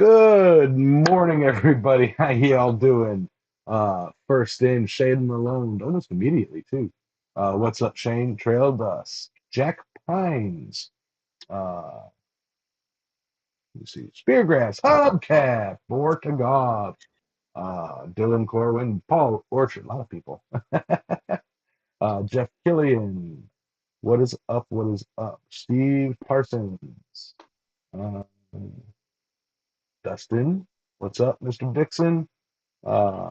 Good morning, everybody. How y'all doing? First in, Shane Malone, almost immediately too. What's up, Shane? Trail Dust, Jack Pines. Uh, let's see, Speargrass, Hubcap, Bortagov, Dylan Corwin, Paul Orchard. A lot of people. Jeff Killian. What is up? What is up? Steve Parsons. Uh, Dustin. What's up, Mr. Dixon? Uh,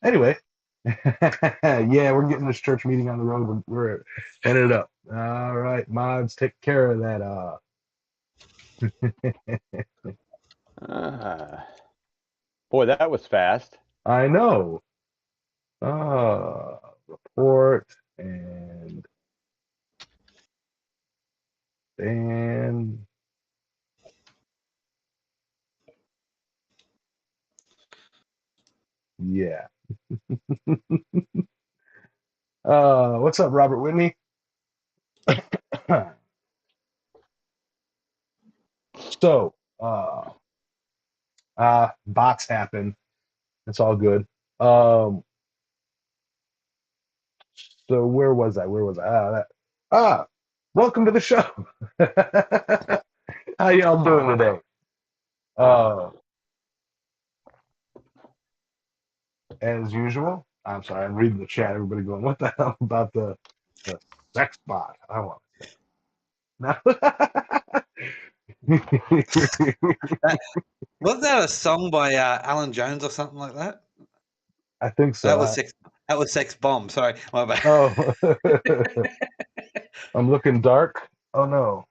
Anyway, yeah, we're getting this church meeting on the road. We're headed up. All right, mods, take care of that. Ah, boy, that was fast. I know. Uh, Report and yeah. What's up, Robert Whitney? So, bots happen. It's all good. Um, so where was I? Where was I? Welcome to the show. How y'all doing today? Uh, as usual, I'm sorry, I'm reading the chat. Everybody going, what the hell about the sex bot? I want to say. No. Wasn't that a song by Alan Jones or something like that? I think That so. was sex. That was Sex Bomb. Sorry, my bad. Oh, I'm looking dark. Oh no.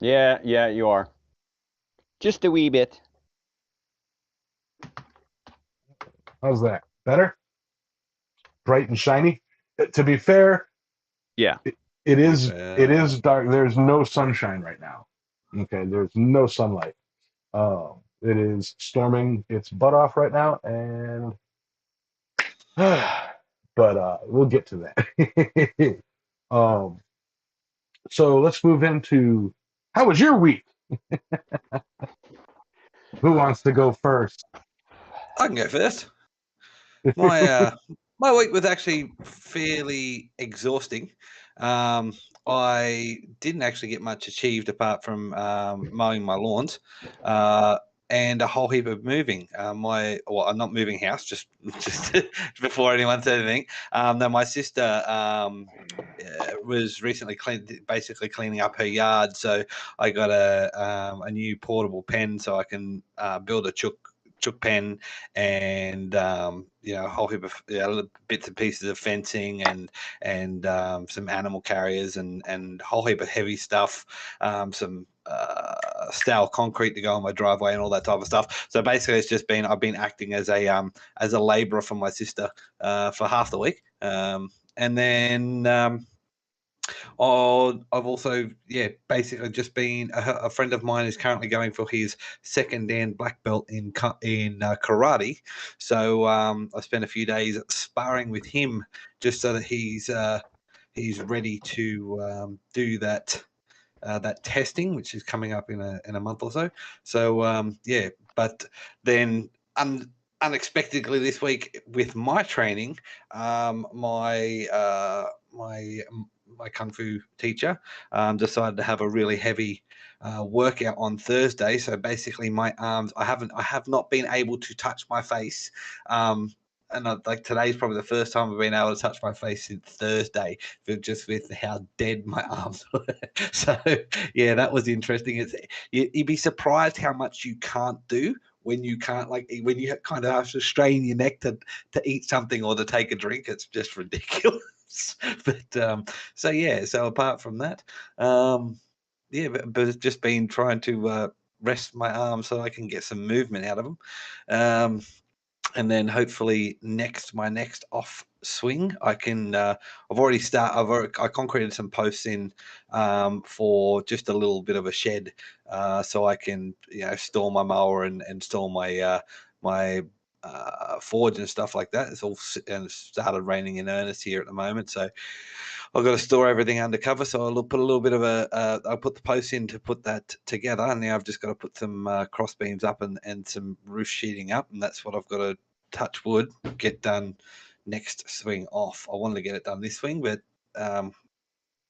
Yeah, you are. Just a wee bit. How's that? Better? Bright and shiny? To be fair, Yeah. it is dark. There's no sunshine right now. Okay, there's no sunlight. It is storming its butt off right now, and but we'll get to that. um, so let's move into how was your week? Who wants to go first? I can go first. My my week was actually fairly exhausting. I didn't actually get much achieved apart from mowing my lawns. And a whole heap of moving. I'm not moving house, just before anyone said anything. No, my sister was recently basically cleaning up her yard, so I got a new portable pen so I can build a chook pen and a whole heap of bits and pieces of fencing and some animal carriers and a whole heap of heavy stuff, some stale concrete to go on my driveway and all that type of stuff. So basically, I've been acting as a labourer for my sister for half the week, and then. I've also, basically just been a friend of mine is currently going for his second Dan black belt in karate. So I spent a few days sparring with him just so that he's ready to do that testing, which is coming up in a month or so. So but then unexpectedly this week with my training, my kung fu teacher decided to have a really heavy workout on Thursday. So basically, my arms, I have not been able to touch my face. And today's probably the first time I've been able to touch my face since Thursday, just with how dead my arms were. So yeah, that was interesting. You'd be surprised how much you can't do when you can't, when you kind of have to strain your neck to eat something or to take a drink. It's just ridiculous. But so apart from that, but it's just been trying to rest my arms so I can get some movement out of them. And then hopefully my next off swing, I can. I concreted some posts in for just a little bit of a shed, so I can store my mower and store my forge and stuff like that. It's all and it's started raining in earnest here at the moment, so I've got to store everything undercover. So I'll put a little bit of I'll put the posts in to put that together, and now I've just got to put some cross beams up and some roof sheeting up, and that's what I've got to touch wood get done next swing off. I wanted to get it done this swing, but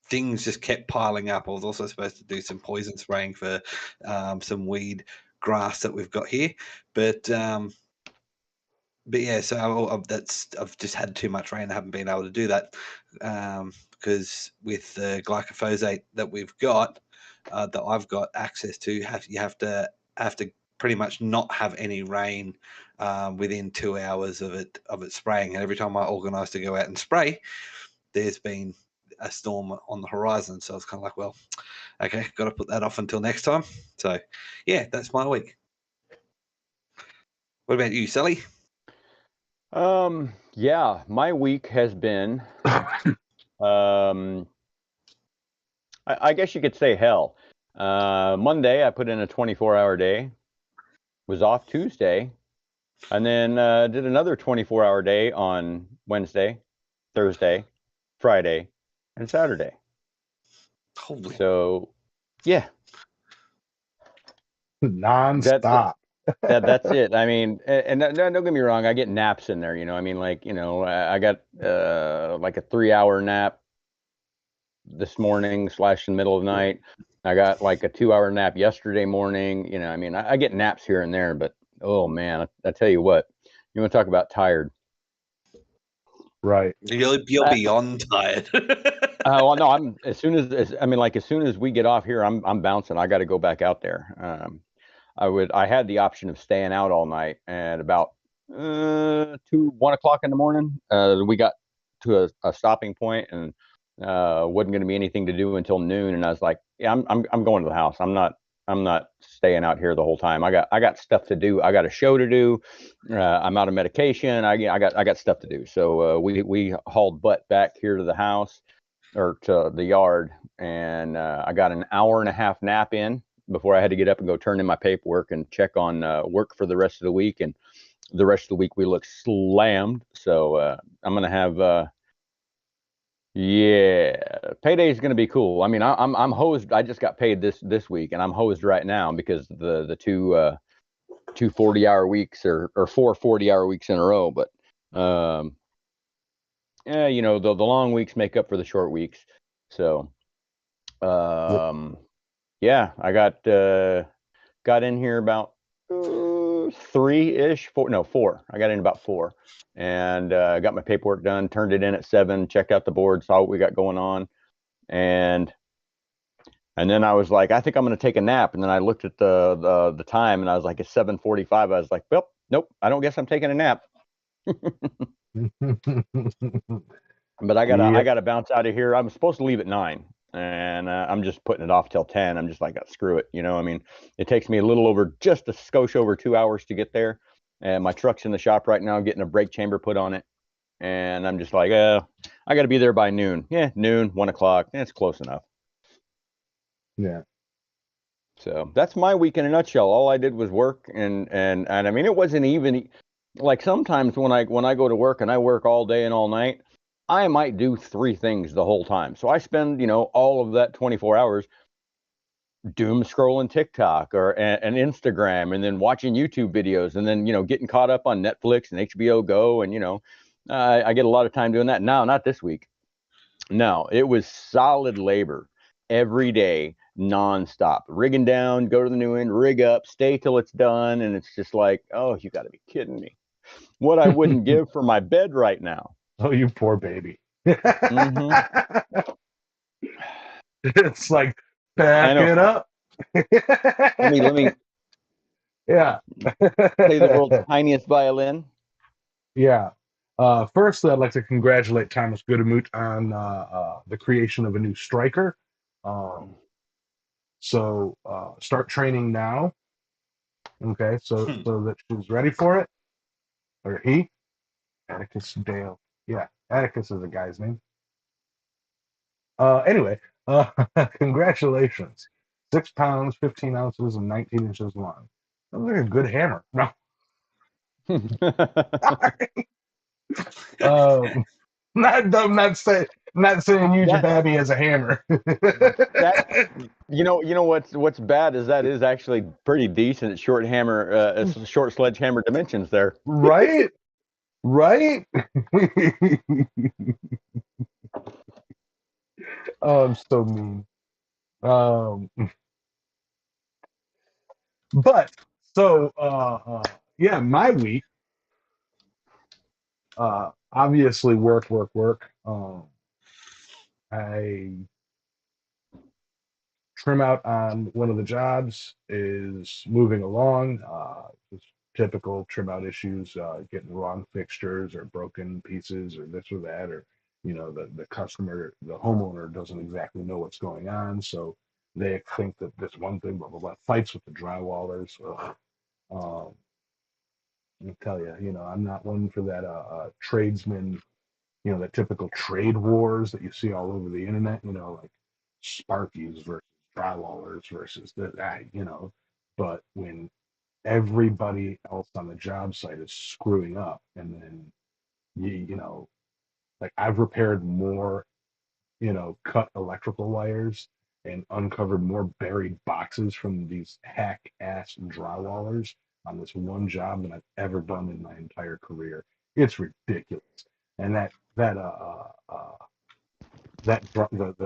things just kept piling up. I was also supposed to do some poison spraying for some weed grass that we've got here, but yeah, so I've just had too much rain. I haven't been able to do that because with the glyphosate that we've got, that I've got access to, you have to pretty much not have any rain within 2 hours of it spraying. And every time I organise to go out and spray, there's been a storm on the horizon. So I was kind of like, well, okay, got to put that off until next time. So yeah, that's my week. What about you, Sally? Yeah, my week has been, I guess you could say hell. Monday, I put in a 24-hour day, was off Tuesday, and then did another 24-hour day on Wednesday, Thursday, Friday, and Saturday. Holy. So, yeah. Non-stop. That's it. I mean, and don't get me wrong, I get naps in there, I mean, like, I got like a 3-hour nap this morning / in the middle of the night. I got like a 2-hour nap yesterday morning. I mean, I get naps here and there, but oh man, I tell you what, you want to talk about tired. Right. You're beyond tired. Well, no, as soon as we get off here, I'm bouncing. I got to go back out there. I had the option of staying out all night, and about 1 o'clock in the morning, we got to a stopping point, and wasn't going to be anything to do until noon. And I was like, yeah, I'm going to the house. I'm not staying out here the whole time. I got stuff to do. I got a show to do. I'm out of medication. I got stuff to do. So we hauled butt back here to the house or to the yard, and I got an 1.5-hour nap in before I had to get up and go turn in my paperwork and check on work for the rest of the week. And the rest of the week we look slammed. So I'm gonna have yeah, payday is gonna be cool. I mean, I'm hosed. I just got paid this week, and I'm hosed right now because the two 40-hour weeks or 4 40-hour weeks in a row. But yeah, the long weeks make up for the short weeks. So yeah, I got in here about 3-ish, 4. I got in about 4, and got my paperwork done, turned it in at 7, checked out the board, saw what we got going on, and then I was like, I think I'm going to take a nap. And then I looked at the time, and I was like, it's 7:45. I was like, well, nope, I don't guess I'm taking a nap. But I gotta bounce out of here. I'm supposed to leave at 9. And I'm just putting it off till 10. I'm just like, screw it. I mean, it takes me just a skosh over 2 hours to get there. And my truck's in the shop right now, getting a brake chamber put on it. And I'm just like, I got to be there by noon. Yeah, noon, 1 o'clock. It's close enough. Yeah. So that's my week in a nutshell. All I did was work. And I mean, it wasn't even like sometimes when I go to work and I work all day and all night, I might do 3 things the whole time. So I spend, all of that 24 hours doom scrolling TikTok and Instagram, and then watching YouTube videos, and then, getting caught up on Netflix and HBO Go. And, I get a lot of time doing that. No, not this week. No, it was solid labor every day, nonstop, rigging down, go to the new end, rig up, stay till it's done. And it's just like, oh, you got to be kidding me. What I wouldn't give for my bed right now. Oh, you poor baby. Mm-hmm. It's like, back it up. Let me yeah. play the world's tiniest violin. Yeah. Firstly, I'd like to congratulate Thomas Goodemoot on the creation of a new striker. So start training now. Okay, so that she's ready for it. Or he? Atticus Dale. Yeah, Atticus is a guy's name. Anyway, congratulations. 6 pounds, 15 ounces, and 19 inches long. That was like a good hammer. No. Um, not saying use your that babby as a hammer. that what's bad is that is actually pretty decent short hammer, short sledgehammer dimensions there. Right? Right? Oh, I'm so mean. Um, but so yeah, my week, obviously work, work, work. I trim out on one of the jobs is moving along. Just typical trim out issues, getting wrong fixtures or broken pieces or this or that, or the customer, the homeowner doesn't exactly know what's going on, so they think that this one thing, blah blah blah. Fights with the drywallers. Um, I tell you, I'm not one for that tradesman, the typical trade wars that you see all over the internet, like Sparkies versus drywallers versus that. But when everybody else on the job site is screwing up, and then like I've repaired more, cut electrical wires and uncovered more buried boxes from these hack ass drywallers on this one job than I've ever done in my entire career. It's ridiculous. And the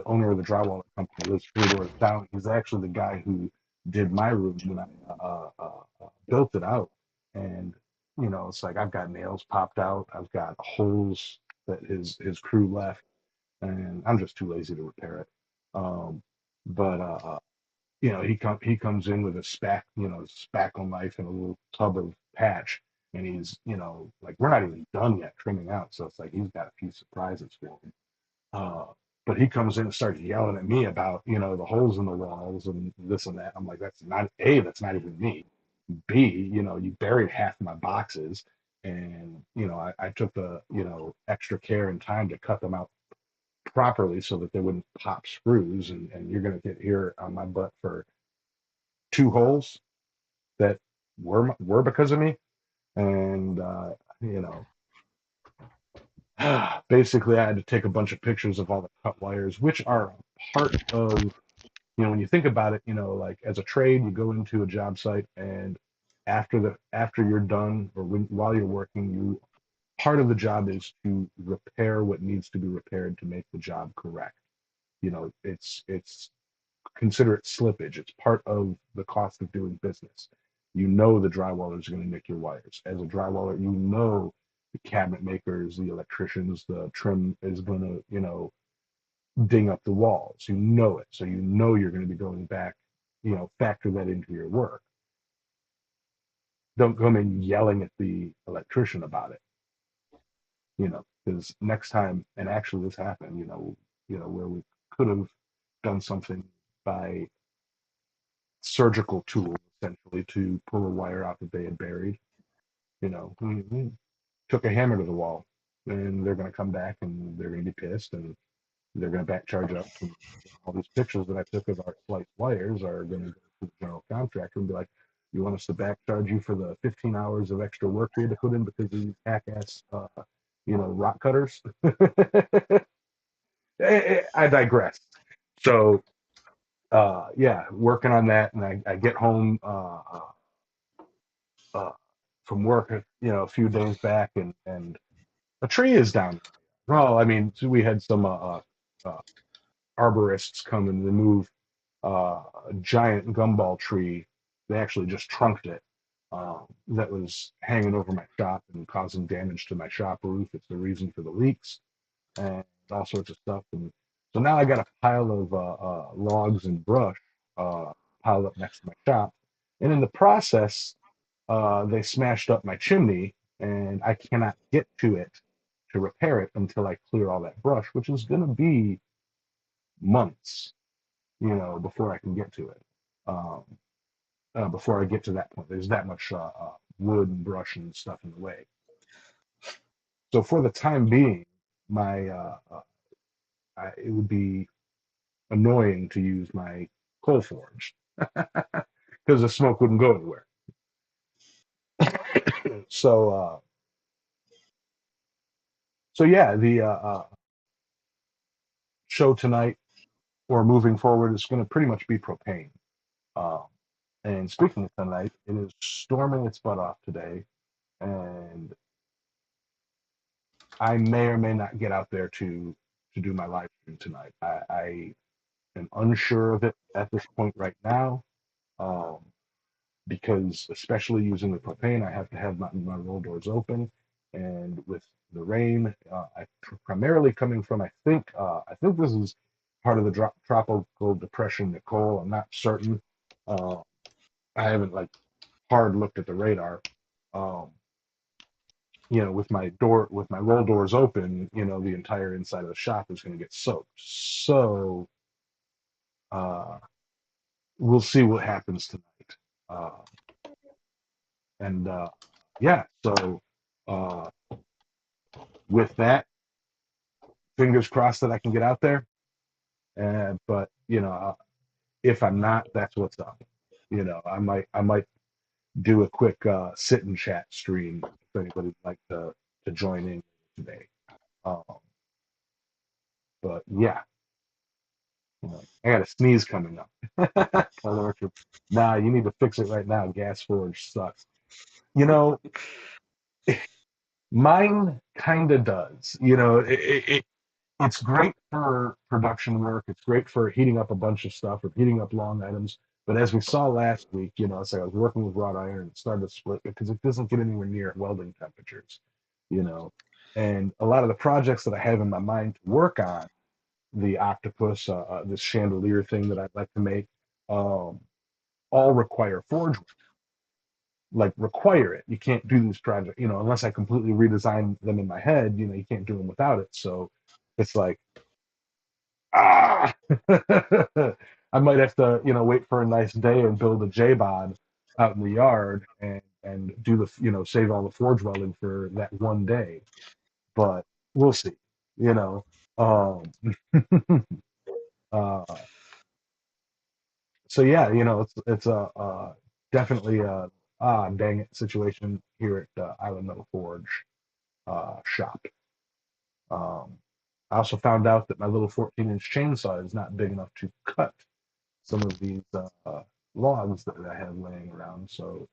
owner of the drywall company lives 3 doors down. He's actually the guy who did my room when I built it out. And it's like I've got nails popped out. I've got holes that his crew left, and I'm just too lazy to repair it. Um, but he comes in with a spackle knife and a little tub of patch, and he's like we're not even done yet trimming out, so it's like he's got a few surprises for me. Uh, but he comes in and starts yelling at me about, the holes in the walls and this and that. I'm like, that's not A, that's not even me. B, you buried half my boxes. And, I took the, extra care and time to cut them out properly so that they wouldn't pop screws. And you're going to get here on my butt for 2 holes that were because of me. And, you know, basically I had to take a bunch of pictures of all the cut wires, which are part of, when you think about it, like as a trade, you go into a job site and after you're done or while you're working, part of the job is to repair what needs to be repaired to make the job correct. It's consider it slippage. It's part of the cost of doing business. The drywallers are going to nick your wires. As a drywaller, the cabinet makers, the electricians, the trim is going to, ding up the walls. It. So you're going to be going back, factor that into your work. Don't come in yelling at the electrician about it, because next time, and actually this happened, where we could have done something by surgical tool essentially to pull a wire out that they had buried. We took a hammer to the wall, and they're going to come back and they're going to be pissed, and they're going to back charge us. And all these pictures that I took of our spliced wires are going to go to the general contractor and be like, "You want us to back charge you for the 15 hours of extra work we had to put in because of these hack ass, rock cutters?" I digress. So, yeah, working on that, and I get home uh, from work, a few days back, and a tree is down. Well, I mean, so we had some arborists come and remove a giant gumball tree. They actually just trunked it. That was hanging over my shop and causing damage to my shop roof. It's the reason for the leaks and all sorts of stuff. And so now I got a pile of logs and brush piled up next to my shop. And in the process, they smashed up my chimney, and I cannot get to it to repair it until I clear all that brush, which is going to be months, before I can get to it. Um, before I get to that point, there's that much wood and brush and stuff in the way. So for the time being, my it would be annoying to use my coal forge because the smoke wouldn't go anywhere. So yeah, the show tonight or moving forward is going to pretty much be propane. Um, and speaking of tonight, it is storming its butt off today, and I may or may not get out there to do my live stream tonight. I am unsure of it at this point right now, um, because especially using the propane, I have to have my roll doors open, and with the rain, primarily coming from I think this is part of the tropical depression Nicole. I'm not certain. Uh, I haven't like hard looked at the radar. Um, with my roll doors open, the entire inside of the shop is going to get soaked. So uh, we'll see what happens tonight. And yeah, so uh, with that, fingers crossed that I can get out there. But if I'm not, that's what's up. I might do a quick sit and chat stream if anybody'd like to join in today. Um, but yeah, I got a sneeze coming up. Nah, you need to fix it right now. Gas forge sucks. Mine kind of does. It's great for production work. It's great for heating up a bunch of stuff or heating up long items. But as we saw last week, it's like I was working with wrought iron and it started to split because it doesn't get anywhere near welding temperatures, you know. And a lot of the projects that I have in my mind to work on, the octopus, this chandelier thing that I'd like to make, all require forge work, like require it. You can't do these projects, unless I completely redesign them in my head. You can't do them without it. So it's like, ah, I might have to, wait for a nice day and build a J-bod out in the yard and do save all the forge welding for that one day. But we'll see, you know. Um, uh, so yeah, it's a definitely a dang it situation here at Island Metal Forge shop. Um, I also found out that my little 14-inch chainsaw is not big enough to cut some of these logs that I have laying around. So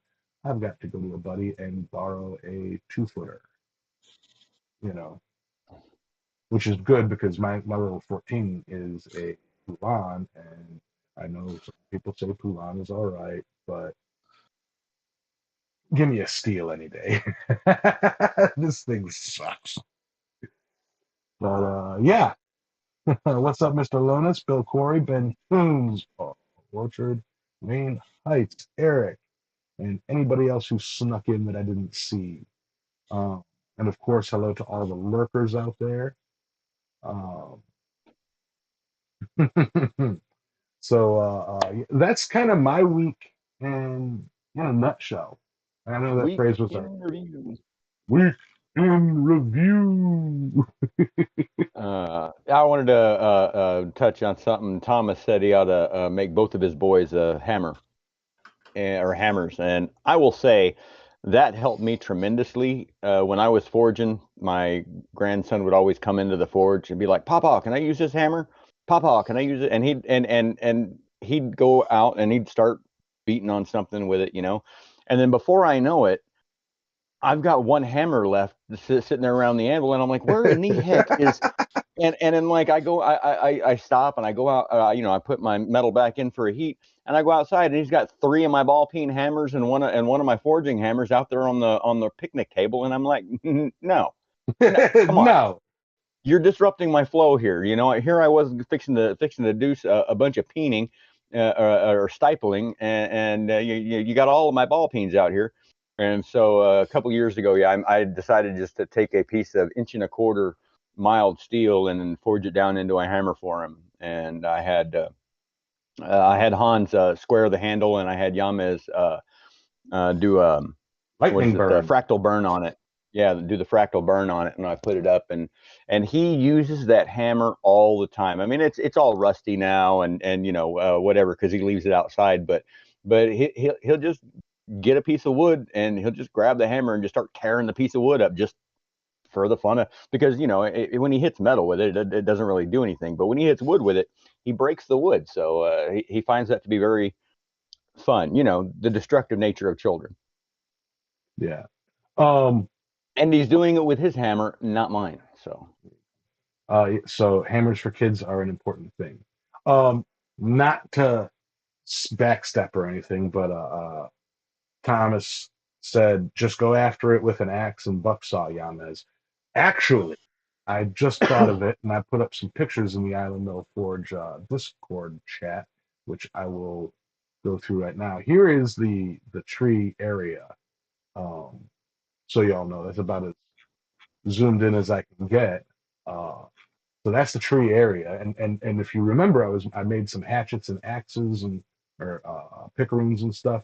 I've got to go to a buddy and borrow a 2-footer, you know, which is good because my little 14 is a Poulan, and I know some people say Poulan is all right, but give me a steel any day. This thing sucks. But yeah, what's up, Mr. Lonis, Bill Corey, Ben Coons, Orchard, Wayne Heights, Eric, and anybody else who snuck in that I didn't see. Um, and of course, hello to all the lurkers out there. Um, so that's kind of my week in a nutshell. I know that Week phrase was in review. week in review. I wanted to touch on something. Thomas said he ought to make both of his boys a hammer or hammers, and I will say that helped me tremendously. When I was forging, my grandson would always come into the forge and be like, "Papa, can I use this hammer? Papa, can I use it?" And he'd go out and he'd start beating on something with it, and then before I know it, I've got one hammer left sitting there around the anvil, and I'm like, where in the heck is? And then like I stop and I go out, I put my metal back in for a heat, and I go outside, and he's got 3 of my ball peen hammers and one of my forging hammers out there on the picnic table, and I'm like, no, come on, No. you're disrupting my flow here. Here I was fixing to do a bunch of peening or stippling, and you got all of my ball peens out here. And so a couple years ago, I decided just to take a piece of 1.25 inch mild steel and then forge it down into a hammer for him. And I had Hans square the handle, and I had Yamez do Lightning burn. fractal burn on it. Yeah, do the fractal burn on it, and I put it up, and he uses that hammer all the time. I mean, it's all rusty now, and whatever, because he leaves it outside, but he'll just get a piece of wood and he'll just grab the hammer and just start tearing the piece of wood up just for the fun of, because when he hits metal with it, it doesn't really do anything. But when he hits wood with it, he breaks the wood. So he finds that to be very fun. The destructive nature of children. Yeah. And he's doing it with his hammer, not mine. So hammers for kids are an important thing. Not to backstep or anything, but Thomas said just go after it with an axe and bucksaw, Yamez. Actually, I just thought of it, and I put up some pictures in the Island Mill Forge Discord chat, which I will go through right now. Here is the tree area. So y'all know that's about as zoomed in as I can get. So that's the tree area, and if you remember, I made some hatchets and axes and or pickerings and stuff.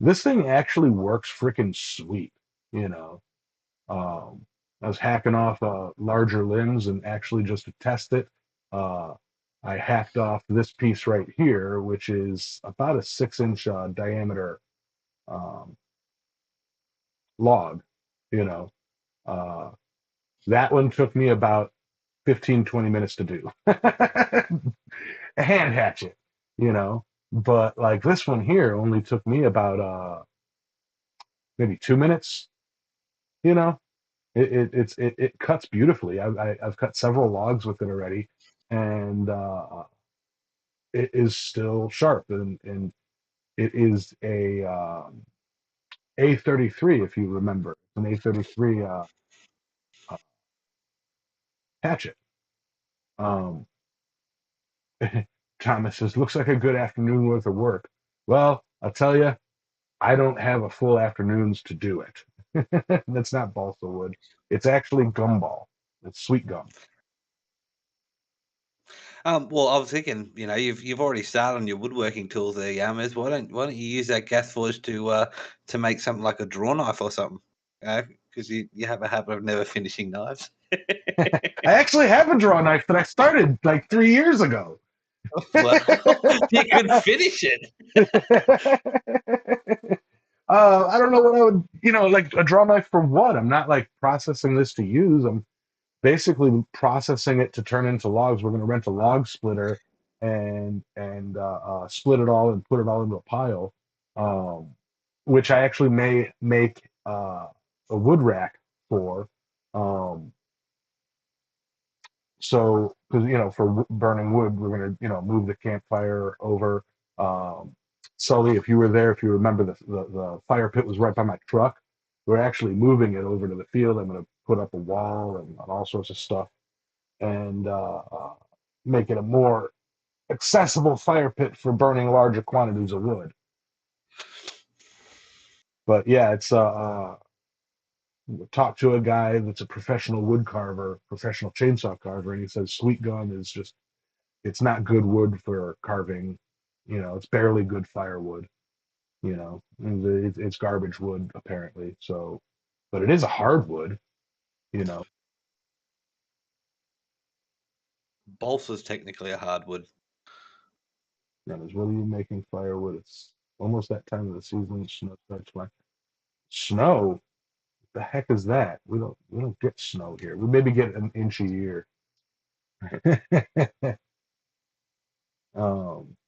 This thing actually works freaking sweet, you know. I was hacking off larger limbs, and actually just to test it, uh, I hacked off this piece right here, which is about a 6-inch diameter um, log. You know, uh, that one took me about 15, 20 minutes to do. A hand hatchet, you know. But like this one here only took me about maybe 2 minutes, you know. It cuts beautifully. I've cut several logs with it already, and it is still sharp, and it is a A33 if you remember, an A33 uh, hatchet. Um, Thomas says looks like a good afternoon worth of work. Well, I'll tell you, I don't have a full afternoons to do it. That's not balsa wood. It's actually gumball. It's sweet gum. Well, I was thinking, you've already started on your woodworking tools there, Yamas. Why don't you use that gas forge to make something like a draw knife or something? Because you have a habit of never finishing knives. I actually have a draw knife that I started like 3 years ago. Well, you could finish it. I don't know what I would, like a draw knife for what? I'm not like processing this to use. I'm basically processing it to turn into logs. We're going to rent a log splitter and split it all and put it all into a pile, um, which I actually may make a wood rack for. Um, so, because for burning wood, we're going to move the campfire over. Sully, if you were there, if you remember, the fire pit was right by my truck. We're actually moving it over to the field. I'm going to put up a wall and all sorts of stuff, and make it a more accessible fire pit for burning larger quantities of wood. But yeah, it's talk to a guy that's a professional wood carver, professional chainsaw carver, and he says sweet gum is just it's not good wood for carving. It's barely good firewood. It's garbage wood apparently. So, but it is a hardwood. You know, Balsa's technically a hardwood. what are you making firewood? It's almost that time of the season. Snow starts flying. Snow? The heck is that? We don't get snow here. We maybe get an inch a year.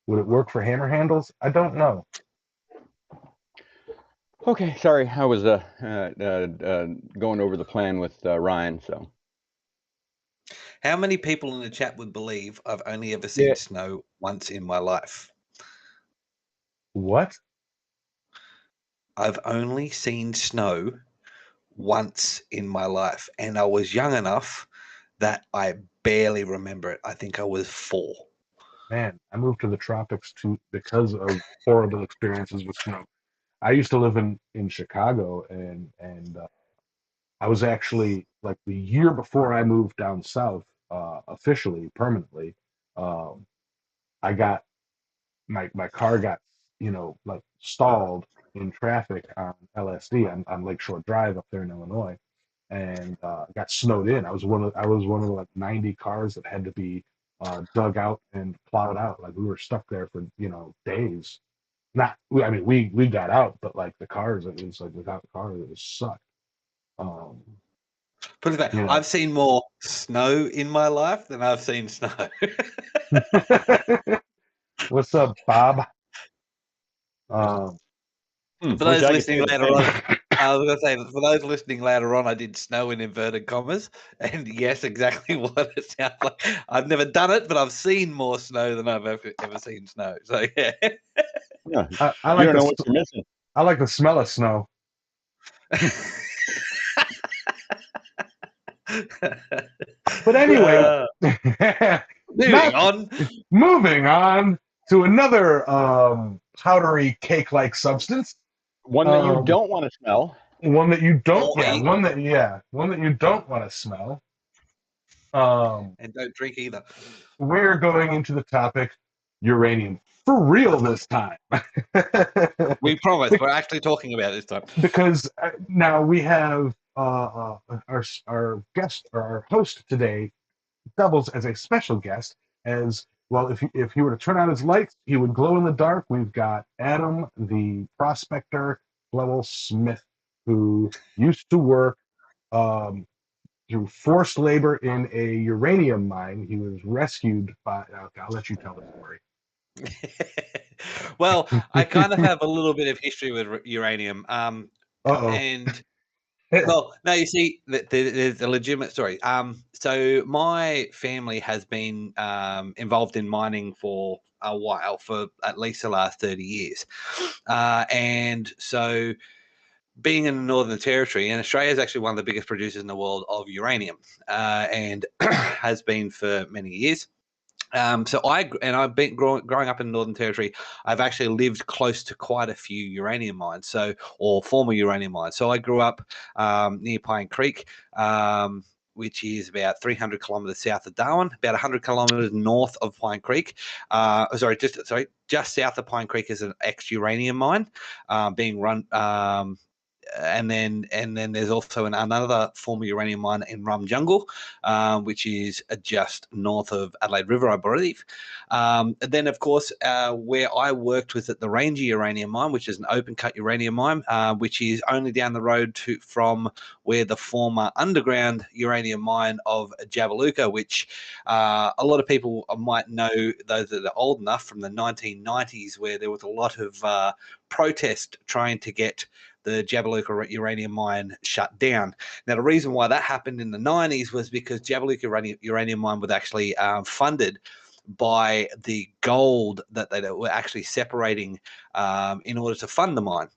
Would it work for hammer handles? I don't know. Okay, sorry, I was going over the plan with Ryan. So, How many people in the chat would believe I've only ever seen snow once in my life? What? I've only seen snow once in my life, and I was young enough that I barely remember it. I think I was 4. Man, I moved to the tropics because of horrible experiences with snow. I used to live in Chicago, and I was actually like the year before I moved down south, officially permanently. Um, I got my car got like stalled in traffic on LSD on Lakeshore Drive up there in Illinois, and got snowed in. I was one of the like 90 cars that had to be dug out and plowed out. Like we were stuck there for days. not. I mean, we got out, but like the cars, it was like without the cars, it was sucked. Um, Put it that you know. I've seen more snow in my life than I've seen snow. What's up, Bob? Um, For Wish those I could say listening the later same. on, I was going to say, for those listening later on, I did snow in inverted commas. And yes, exactly what it sounds like. I've never done it, but I've seen more snow than I've ever seen snow. So, yeah. Yeah, I you like don't the know what you're missing. I like the smell of snow. But anyway, Uh, moving not on. moving on to another powdery cake-like substance. One that you Um, don't want to smell. one that you don't, Or yeah, eat one that you don't want to smell. Um, and don't drink either. we're going into the topic uranium for real this time. We promise. We're actually talking about it this time. Because now we have our guest or our host today doubles as a special guest. As well, if he were to turn on his lights, he would glow in the dark. We've got Adam, the prospector, Lowell Smith, who used to work um, through forced labor in a uranium mine. He was rescued by. Okay, I'll let you tell the story. Well, I kind of have a little bit of history with uranium. Uh And oh. well, no, you see, there's a legitimate story. So my family has been involved in mining for a while, for at least the last 30 years. And so being in the Northern Territory, and Australia is actually one of the biggest producers in the world of uranium, and has been for many years. So I've been growing up in the Northern Territory. I've actually lived close to quite a few uranium mines, or former uranium mines. So I grew up near Pine Creek, which is about 300 kilometers south of Darwin, about 100 kilometers north of Pine Creek. Just south of Pine Creek is an ex-uranium mine being run. And then there's also another former uranium mine in Rum Jungle, which is just north of Adelaide River, I believe. Then, of course, where I worked was at the Ranger uranium mine, which is an open cut uranium mine, which is only down the road from where the former underground uranium mine of Jabiluka, which a lot of people might know, those that are old enough, from the 1990s, where there was a lot of protest trying to get the Jabiluka uranium mine shut down. Now, the reason why that happened in the 90s was because Jabiluka uranium mine was actually funded by the gold that they were actually separating in order to fund the mine.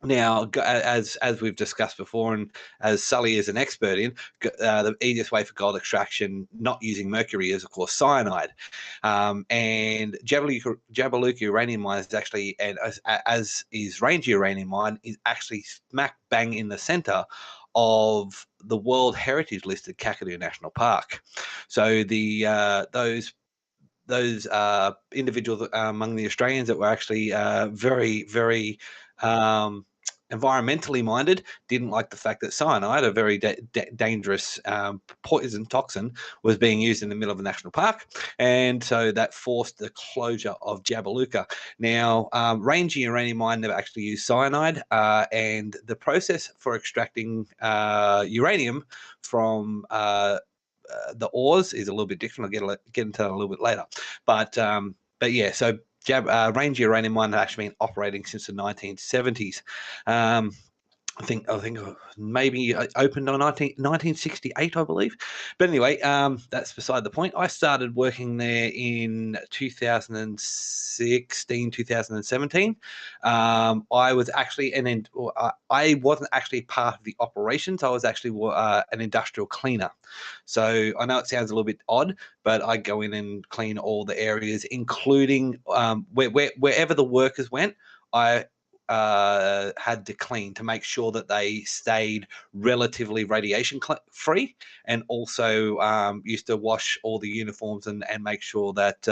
Now, as we've discussed before, and as Sully is an expert in, the easiest way for gold extraction, not using mercury, is of course cyanide. And Jabiluka uranium mine is actually, and as is Ranger uranium mine, is actually smack bang in the center of the World Heritage listed Kakadu National Park. So those individuals among the Australians that were actually very, very environmentally minded didn't like the fact that cyanide, a very dangerous poison toxin, was being used in the middle of a national park, and so that forced the closure of Jabiluka. Now, Ranger uranium mine never actually used cyanide, and the process for extracting uranium from the ores is a little bit different. I'll get into that a little bit later, but yeah, so Ranger uranium mine has actually been operating since the 1970s. I think maybe opened in 1968, I believe. But anyway, that's beside the point. I started working there in 2016, 2017. I was actually, I wasn't actually part of the operations. I was actually an industrial cleaner. So I know it sounds a little bit odd, but I go in and clean all the areas, including wherever the workers went. I had to clean to make sure that they stayed relatively radiation free, and also used to wash all the uniforms and make sure that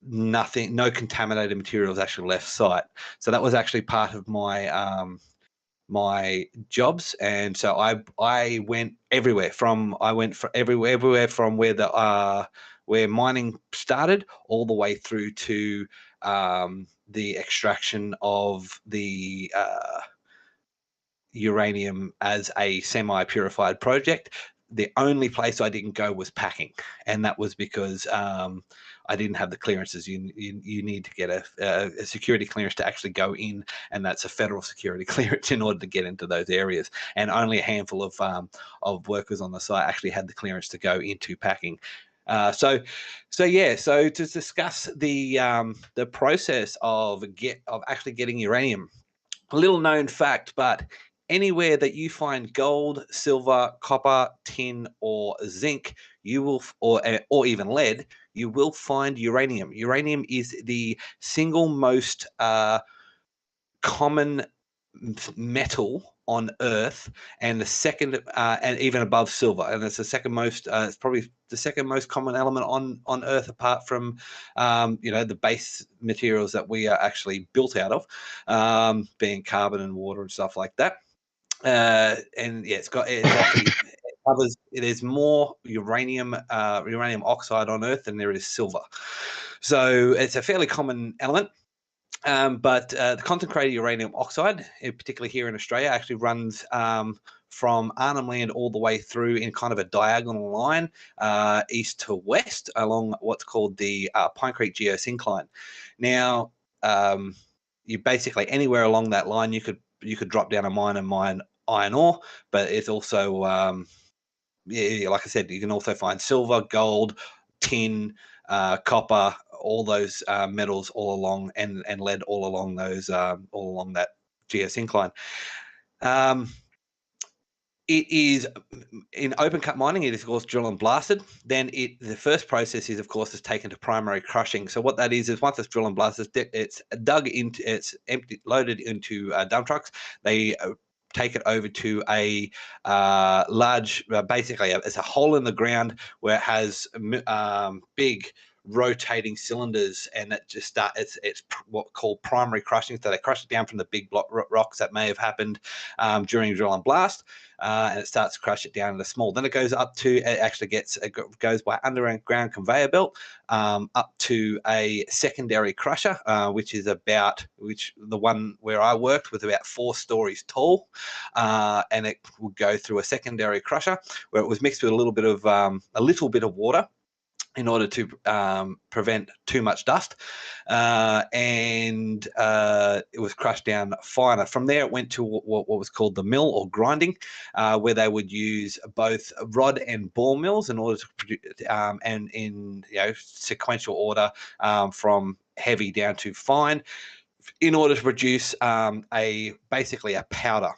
no contaminated materials actually left site. So that was actually part of my jobs, and so I went everywhere from where where mining started, all the way through to the extraction of the uranium as a semi-purified project. The only place I didn't go was packing, and that was because I didn't have the clearances. You need to get a security clearance to actually go in, and that's a federal security clearance in order to get into those areas. And only a handful of workers on the site actually had the clearance to go into packing. So to discuss the process of actually getting uranium, a little known fact, but anywhere that you find gold, silver, copper, tin, or zinc, you will, or even lead, you will find uranium. Uranium is the single most common metal on Earth, and the second, and even above silver, and it's the second most. It's probably the second most common element on Earth, apart from, the base materials that we are actually built out of, being carbon and water and stuff like that. And yeah, there's more uranium oxide on Earth than there is silver, so it's a fairly common element. But the concentrated uranium oxide, particularly here in Australia, actually runs from Arnhem Land all the way through in kind of a diagonal line, east to west, along what's called the Pine Creek geosyncline. Now, you basically, anywhere along that line, you could drop down a mine and mine iron ore, but it's also, like I said, you can also find silver, gold, tin, copper, all those metals all along, and lead all along those, all along that geosyncline. It is in open cut mining. It is of course drill and blasted. Then the first process is of course is taken to primary crushing. So what that is once it's drill and blasted, it's dug into, it's empty, loaded into dump trucks. They take it over to a large, basically it's a hole in the ground where it has big rotating cylinders, and it just starts. It's what called primary crushing. So they crush it down from the big block rocks that may have happened during drill and blast, and it starts to crush it down into small. Then it goes up to, it goes by underground conveyor belt up to a secondary crusher, which the one where I worked was about 4 stories tall, and it would go through a secondary crusher where it was mixed with a little bit of water in order to prevent too much dust, and it was crushed down finer. From there, it went to what was called the mill or grinding, where they would use both rod and ball mills in order to produce, and in sequential order, from heavy down to fine, in order to produce basically a powder.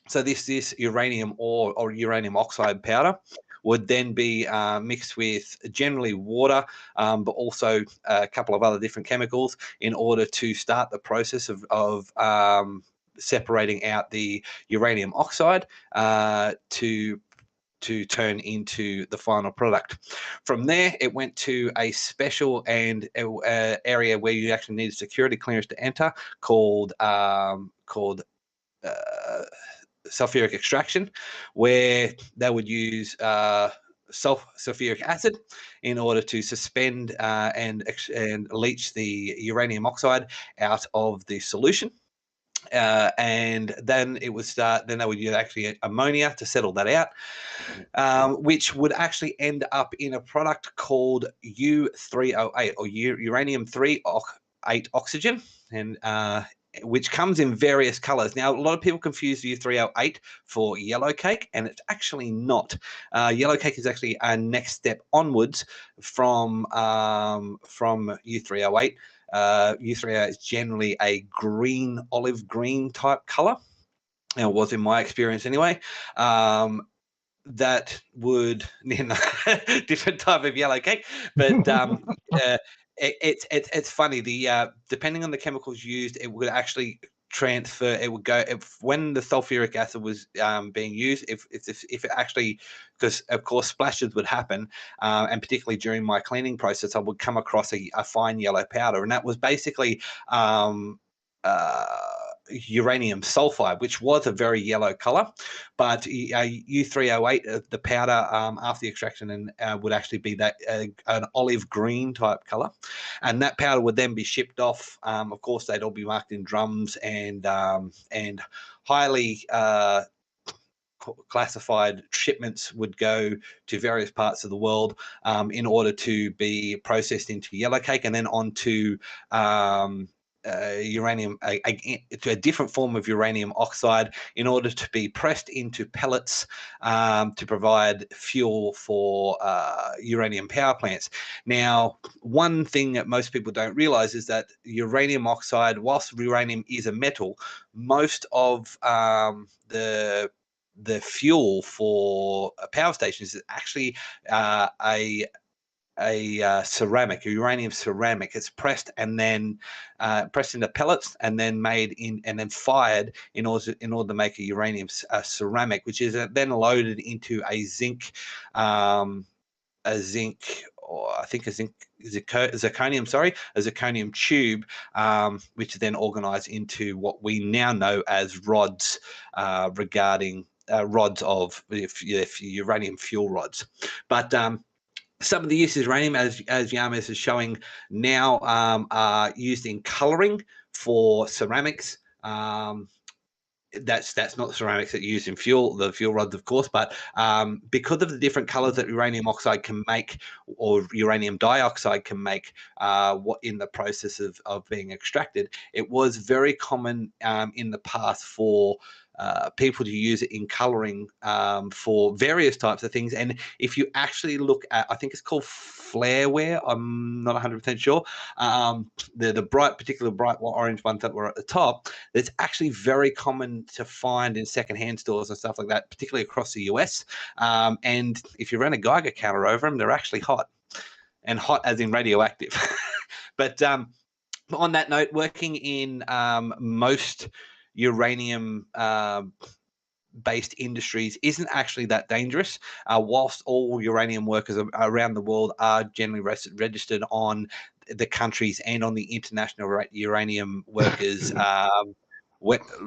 So this uranium ore or uranium oxide powder would then be mixed with generally water, but also a couple of other different chemicals in order to start the process of separating out the uranium oxide to turn into the final product. From there, it went to a special and area where you actually need a security clearance to enter, called sulfuric extraction, where they would use sulfuric acid in order to suspend and leach the uranium oxide out of the solution. And then it would start. Then they would use actually ammonia to settle that out, which would actually end up in a product called U3O8 or uranium-3 oxygen, and which comes in various colors. Now, a lot of people confuse U3O8 for yellow cake, and it's actually not. Yellow cake is actually a next step onwards from U3O8. U3O8 is generally a olive green type color. It was in my experience anyway. That would, different type of yellow cake, but it's funny. Depending on the chemicals used, it would actually transfer. It would go when the sulfuric acid was being used. If it actually, because of course splashes would happen, and particularly during my cleaning process, I would come across a fine yellow powder, and that was basically uranium sulfide, which was a very yellow color, but U3O8, the powder after the extraction, and would actually be that an olive green type color, and that powder would then be shipped off. Of course, they'd all be marked in drums and highly classified shipments would go to various parts of the world in order to be processed into yellow cake and then onto uranium, to a different form of uranium oxide in order to be pressed into pellets to provide fuel for uranium power plants. Now, one thing that most people don't realize is that uranium oxide, whilst uranium is a metal, most of the fuel for power stations is actually a ceramic, a uranium ceramic. It's pressed and then pressed into pellets and then made in and then fired in order to make a uranium ceramic, which is then loaded into a zinc, or I think a zirconium tube, which is then organized into what we now know as rods, regarding rods of uranium fuel rods. But some of the uses of uranium, as Yamis is showing now, are used in coloring for ceramics. That's not the ceramics that are used in the fuel rods, of course, but because of the different colors that uranium oxide can make, or uranium dioxide can make, what in the process of being extracted, it was very common in the past for people to use it in coloring for various types of things. And if you actually look at, I think it's called flareware, I'm not 100% sure, the particular bright orange ones that were at the top, that's actually very common to find in secondhand stores and stuff like that, particularly across the US. And if you run a Geiger counter over them, they're actually hot, and hot as in radioactive. But on that note, working in most uranium based industries isn't actually that dangerous, whilst all uranium workers around the world are generally registered on the countries and on the international uranium workers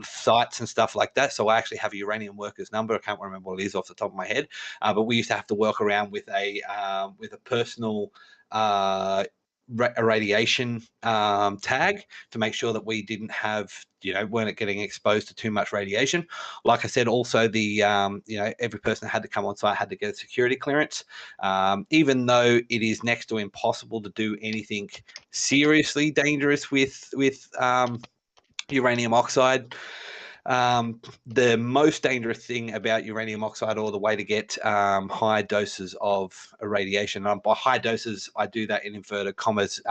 sites and stuff like that. So I actually have a uranium workers number. I can't remember what it is off the top of my head, but we used to have to work around with a personal irradiation tag to make sure that we didn't have, weren't getting exposed to too much radiation. Like I said, also the every person that had to come on site had to get a security clearance, even though it is next to impossible to do anything seriously dangerous with uranium oxide. The most dangerous thing about uranium oxide, or the way to get high doses of radiation, by high doses I do that in inverted commas,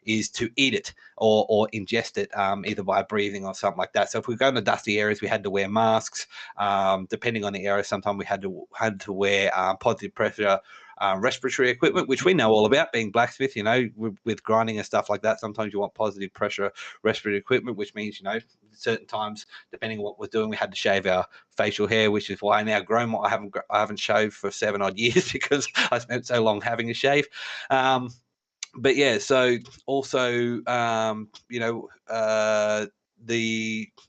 is to eat it or ingest it, either by breathing or something like that. So if we go into dusty areas, we had to wear masks. Depending on the area, sometimes we had to wear positive pressure respiratory equipment, which we know all about, being blacksmith, with grinding and stuff like that. Sometimes you want positive pressure respiratory equipment, which means, certain times, depending on what we're doing, we had to shave our facial hair, which is why I now grow more. I haven't shaved for 7 odd years because I spent so long having a shave. But yeah, so also,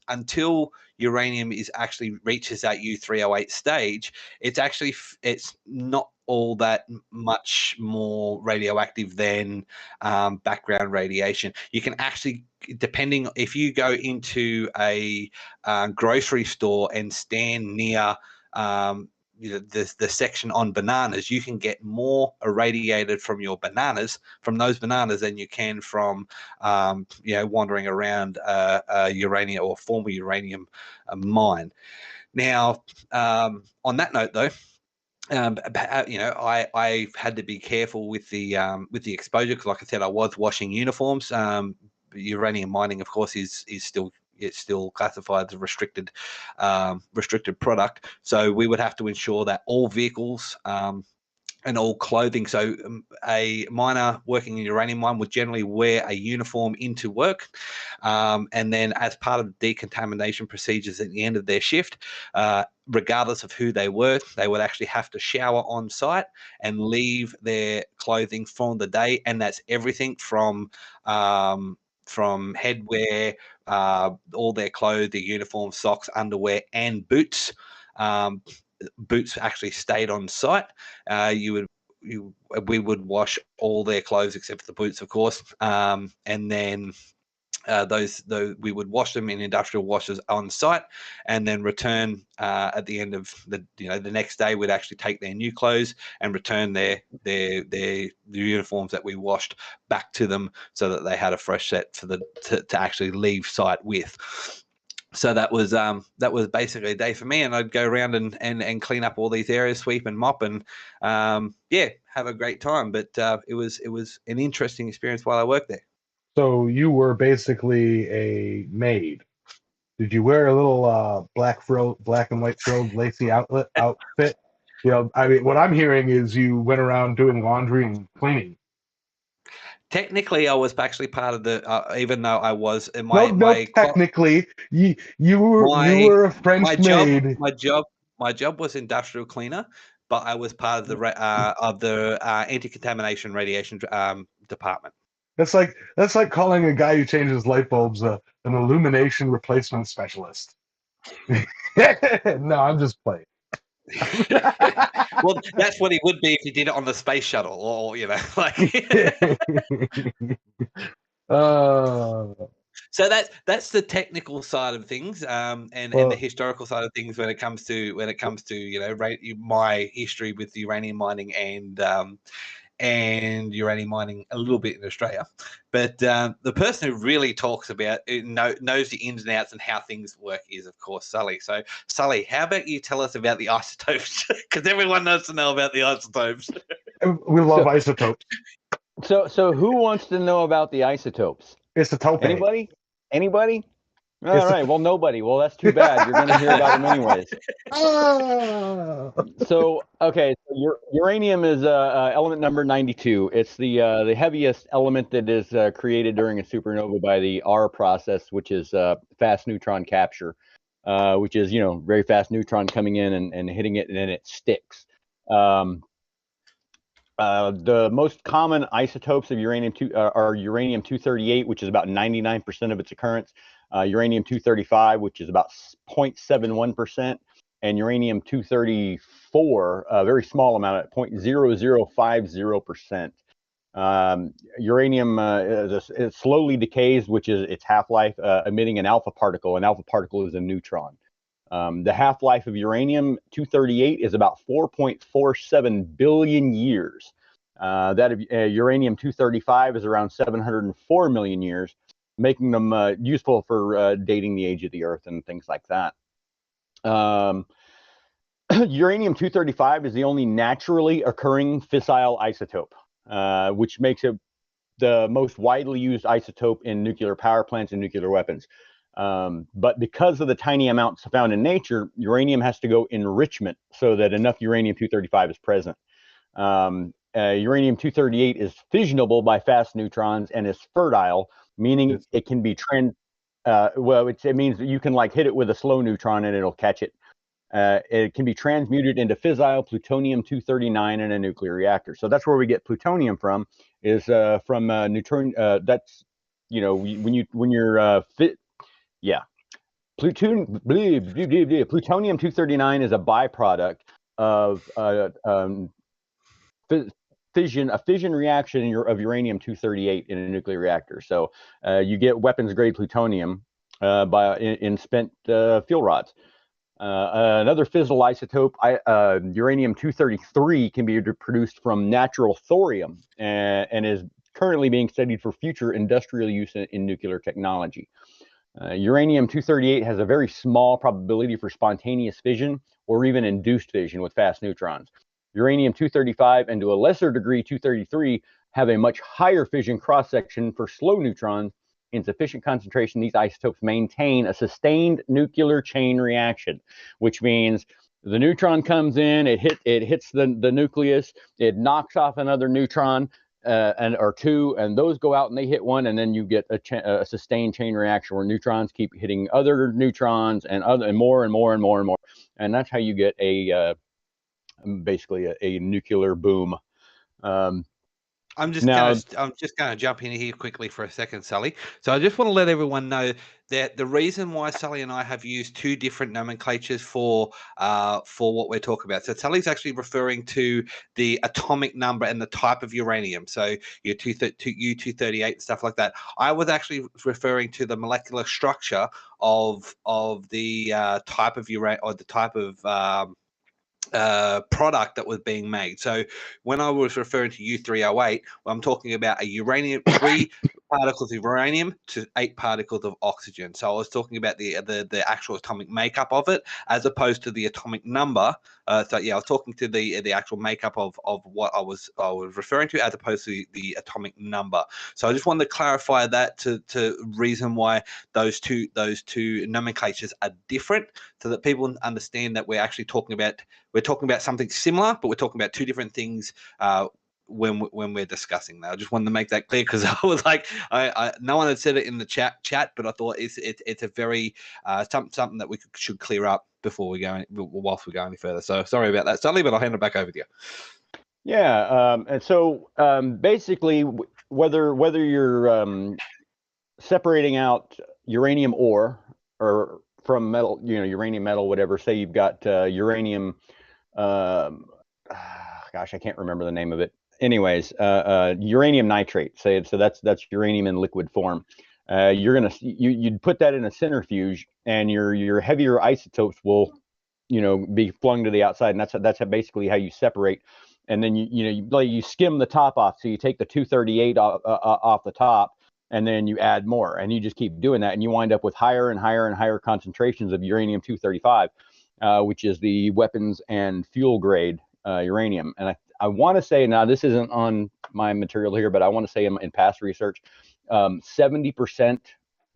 until uranium actually reaches that U3O8 stage, it's not all that much more radioactive than background radiation. You can actually, depending, if you go into a grocery store and stand near the section on bananas, you can get more irradiated from those bananas than you can from wandering around a uranium or former uranium mine. Now, on that note, though, I had to be careful with the exposure, because, like I said, I was washing uniforms. Uranium mining, of course, is still classified as a restricted product. So we would have to ensure that all vehicles and all clothing. So a miner working in a uranium mine would generally wear a uniform into work. And then as part of the decontamination procedures at the end of their shift, regardless of who they were, they would actually have to shower on site and leave their clothing from the day. And that's everything from headwear, all their clothes, their uniforms, socks, underwear, and boots. Boots actually stayed on site. We would wash all their clothes except for the boots, of course, and then those we would wash them in industrial washers on site, and then return at the end of the next day. We'd actually take their new clothes and return their uniforms that we washed back to them, so that they had a fresh set to actually leave site with. So that was basically a day for me, and I'd go around and clean up all these areas, sweep and mop, and have a great time. But it was an interesting experience while I worked there. So you were basically a maid. Did you wear a little black and white frilled lacy outfit? I mean, what I'm hearing is you went around doing laundry and cleaning. Technically, I was actually part of the. Even though I was technically, you were a French maid. My job was industrial cleaner, but I was part of the anti-contamination radiation department. That's like calling a guy who changes light bulbs an illumination replacement specialist. No, I'm just playing. Well, that's what he would be if he did it on the space shuttle, or like. So that's the technical side of things, and the historical side of things when it comes to my history with uranium mining and uranium mining a little bit in Australia. But the person who really talks about knows the ins and outs and how things work is, of course, Sully. So, Sully, how about you tell us about the isotopes? Because everyone knows to know about the isotopes. We love isotopes. So who wants to know about the isotopes? Isotope. Anybody? All right. Well, nobody. Well, that's too bad. You're going to hear about them anyways. So, okay. So uranium is element number 92. It's the heaviest element that is created during a supernova by the R process, which is fast neutron capture, which is very fast neutron coming in and hitting it, and then it sticks. The most common isotopes of uranium are uranium-238, which is about 99% of its occurrence, uranium-235, which is about 0.71%, and uranium-234, a very small amount at 0.0050%. Uranium it slowly decays, which is its half-life, emitting an alpha particle. An alpha particle is a neutron. The half-life of uranium-238 is about 4.47 billion years. That of uranium-235 is around 704 million years, making them useful for dating the age of the Earth and things like that. Uranium-235 is the only naturally occurring fissile isotope, which makes it the most widely used isotope in nuclear power plants and nuclear weapons. But because of the tiny amounts found in nature, uranium has to go enrichment so that enough uranium-235 is present. Uranium-238 is fissionable by fast neutrons and is fertile, meaning it can be it means that you can hit it with a slow neutron and it'll catch it. It can be transmuted into fissile plutonium-239 in a nuclear reactor. So that's where we get plutonium from, is from neutron. That's when you're fit. Yeah, plutonium-239 is a byproduct of a fission reaction of uranium-238 in a nuclear reactor. So you get weapons-grade plutonium in spent fuel rods. Another fissile isotope, uranium-233, can be produced from natural thorium and is currently being studied for future industrial use in nuclear technology. Uranium-238 has a very small probability for spontaneous fission or even induced fission with fast neutrons. Uranium-235 and to a lesser degree 233 have a much higher fission cross-section for slow neutrons. In sufficient concentration, these isotopes maintain a sustained nuclear chain reaction, which means the neutron comes in, it hits the nucleus, it knocks off another neutron, or two, and those go out and they hit one, and then you get a sustained chain reaction where neutrons keep hitting other neutrons and more and more and more and more, and that's how you get basically a nuclear boom. I'm just Now, going to jump in here quickly for a second, Sully. So I just want to let everyone know that the reason why Sully and I have used two different nomenclatures for what we're talking about. So Sully's actually referring to the atomic number and the type of uranium. So your U-238 and stuff like that. I was actually referring to the molecular structure of the type of uranium, or the type of product that was being made. So when I was referring to U308, I'm talking about a uranium, 3 particles of uranium to 8 particles of oxygen. So I was talking about the actual atomic makeup of it, as opposed to the atomic number. So yeah, I was talking to the actual makeup of what I was referring to, as opposed to the atomic number. So I just wanted to clarify that to reason why those two nomenclatures are different, so that people understand that we're actually talking about something similar, but we're talking about two different things when we're discussing that. I just wanted to make that clear, because I was like, I no one had said it in the chat, but I thought it's a very something that we should clear up before we go whilst we go any further. So sorry about that, Sully, but I'll hand it back over to you. yeah, and so basically, whether you're separating out uranium ore or from metal, uranium metal, whatever. Say you've got uranium. Gosh, I can't remember the name of it. Anyways, uranium nitrate. Say so that's uranium in liquid form. You'd put that in a centrifuge, and your heavier isotopes will, be flung to the outside, and that's basically how you separate. And then you skim the top off. So you take the 238 off the top, and then you add more, and you just keep doing that, and you wind up with higher and higher and higher concentrations of uranium-235, which is the weapons and fuel grade uranium. And I want to say, now this isn't on my material here, but I want to say in past research, 70%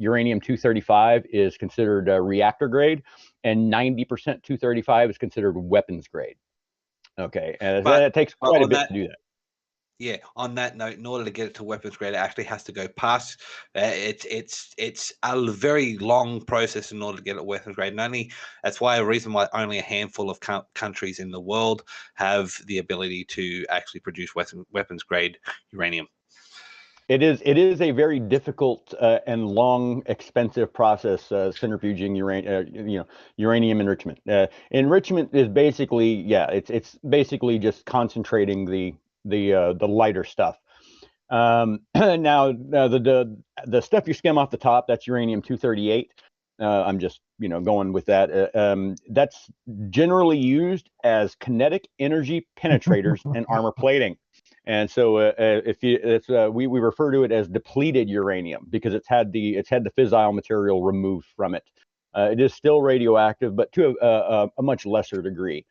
uranium-235 is considered reactor grade, and 90% 235 is considered weapons grade. Okay, and it takes quite a bit to do that. Yeah, on that note, in order to get it to weapons grade, it actually has to go past. It's a very long process in order to get it weapons grade, and that's why only a handful of countries in the world have the ability to actually produce weapons grade uranium. It is a very difficult and long, expensive process, centrifuging uranium enrichment. Enrichment is basically, it's basically just concentrating the lighter stuff. Now the stuff you skim off the top, that's uranium-238. I'm just going with that. That's generally used as kinetic energy penetrators and armor plating. And so we refer to it as depleted uranium, because it's had the fissile material removed from it. It is still radioactive, but to a much lesser degree.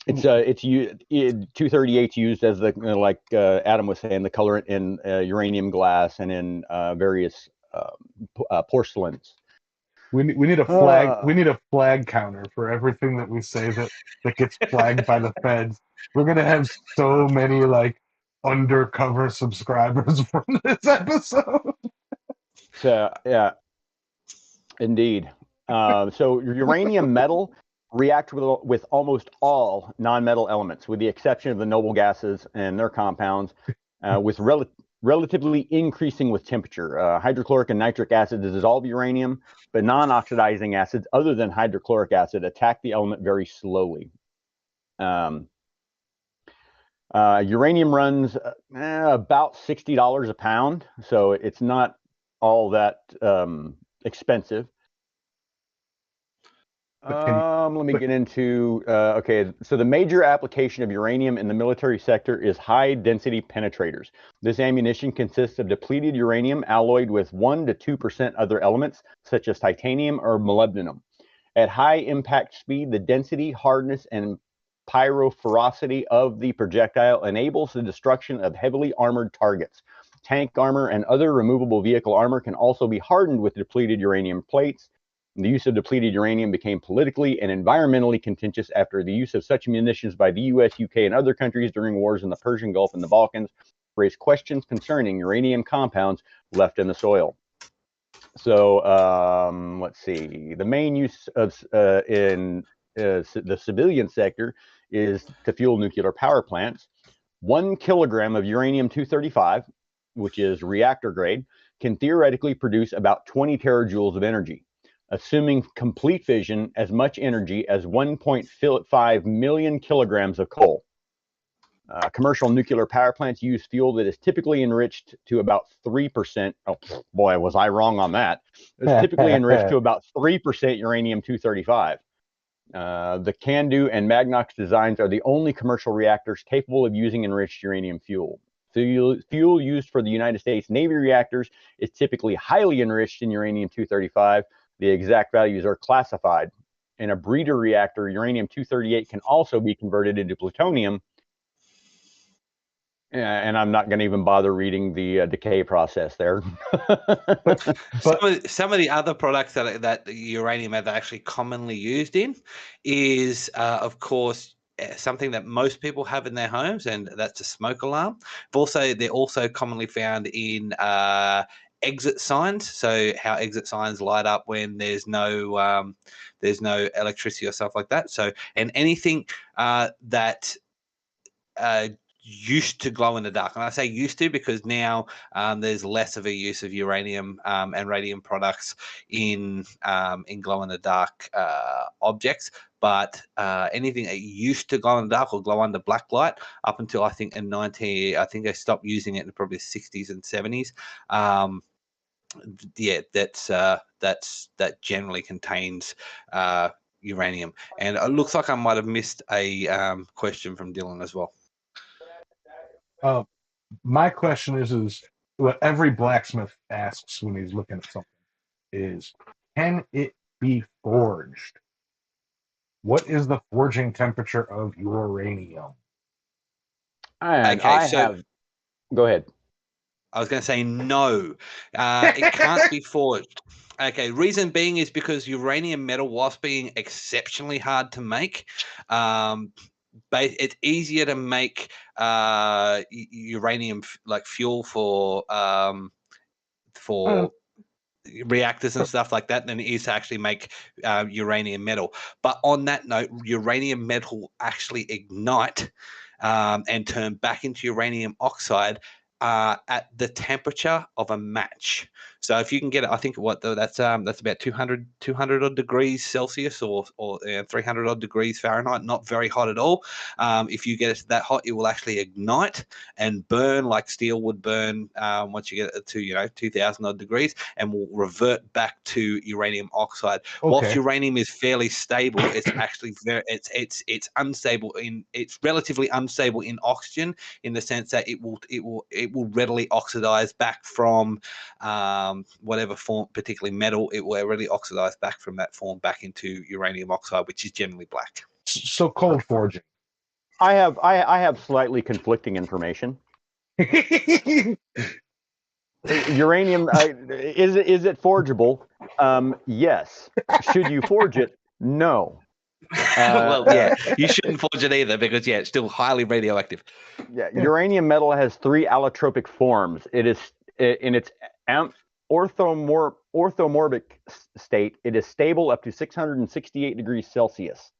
It's 238 used as the like Adam was saying, the colorant in uranium glass and in various porcelains. We need a flag. We need a flag counter for everything that we say that gets flagged by the feds. We're gonna have so many undercover subscribers from this episode. So yeah, indeed. So uranium metal react with almost all non-metal elements, with the exception of the noble gases and their compounds, with relatively increasing with temperature. Hydrochloric and nitric acid dissolve uranium, but non-oxidizing acids other than hydrochloric acid attack the element very slowly. Uranium runs about $60 a pound, so it's not all that expensive. Let me get into, okay, so the major application of uranium in the military sector is high-density penetrators. This ammunition consists of depleted uranium alloyed with 1 to 2% other elements, such as titanium or molybdenum. At high impact speed, the density, hardness, and pyrophoricity of the projectile enables the destruction of heavily armored targets. Tank armor and other removable vehicle armor can also be hardened with depleted uranium plates. The use of depleted uranium became politically and environmentally contentious after the use of such munitions by the US, UK, and other countries during wars in the Persian Gulf and the Balkans raised questions concerning uranium compounds left in the soil. So let's see. The main use of in the civilian sector is to fuel nuclear power plants. 1 kilogram of uranium-235, which is reactor grade, can theoretically produce about 20 terajoules of energy. Assuming complete fission, as much energy as 1.5 million kilograms of coal. Commercial nuclear power plants use fuel that is typically enriched to about 3%. Oh, boy, was I wrong on that. It's typically enriched to about 3% uranium-235. The CANDU and Magnox designs are the only commercial reactors capable of using enriched uranium fuel. Fuel used for the United States Navy reactors is typically highly enriched in uranium-235. The exact values are classified. In a breeder reactor, uranium-238 can also be converted into plutonium. And I'm not going to even bother reading the decay process there. Some of the other products that uranium is actually commonly used in is, of course, something that most people have in their homes, and that's a smoke alarm. They're also commonly found in exit signs. So how exit signs light up when there's no electricity or stuff like that. So, and anything that used to glow in the dark, and I say used to because now there's less of a use of uranium and radium products in glow in the dark objects. But anything that used to glow in the dark or glow under black light up until I think I think they stopped using it in probably the 60s and 70s. Yeah, that generally contains uranium. And it looks like I might have missed a question from Dylan as well. My question is what every blacksmith asks when he's looking at something is, can it be forged? What is the forging temperature of uranium? And go ahead. I was going to say no. It can't be forged. Okay, reason being is because uranium metal, whilst being exceptionally hard to make, it's easier to make uranium like fuel for reactors and stuff like that than it is to actually make uranium metal. But on that note, uranium metal will ignite and turn back into uranium oxide at the temperature of a match. So if you can get it, I think that's about 200 odd degrees Celsius or 300 odd degrees Fahrenheit, not very hot at all. If you get it that hot, it will actually ignite and burn like steel would burn once you get it to 2000 odd degrees, and will revert back to uranium oxide. Okay. Whilst uranium is fairly stable, it's actually it's unstable it's relatively unstable in oxygen, in the sense that it will readily oxidize back from whatever form, particularly metal. It will readily oxidize back from that form back into uranium oxide, which is generally black. So cold forging. I have slightly conflicting information. Uranium, is it forgeable? Yes. Should you forge it? No. Well, yeah, you shouldn't forge it either because it's still highly radioactive. Yeah, uranium metal has 3 allotropic forms. It is in its orthomorphic state. It is stable up to 668 degrees Celsius.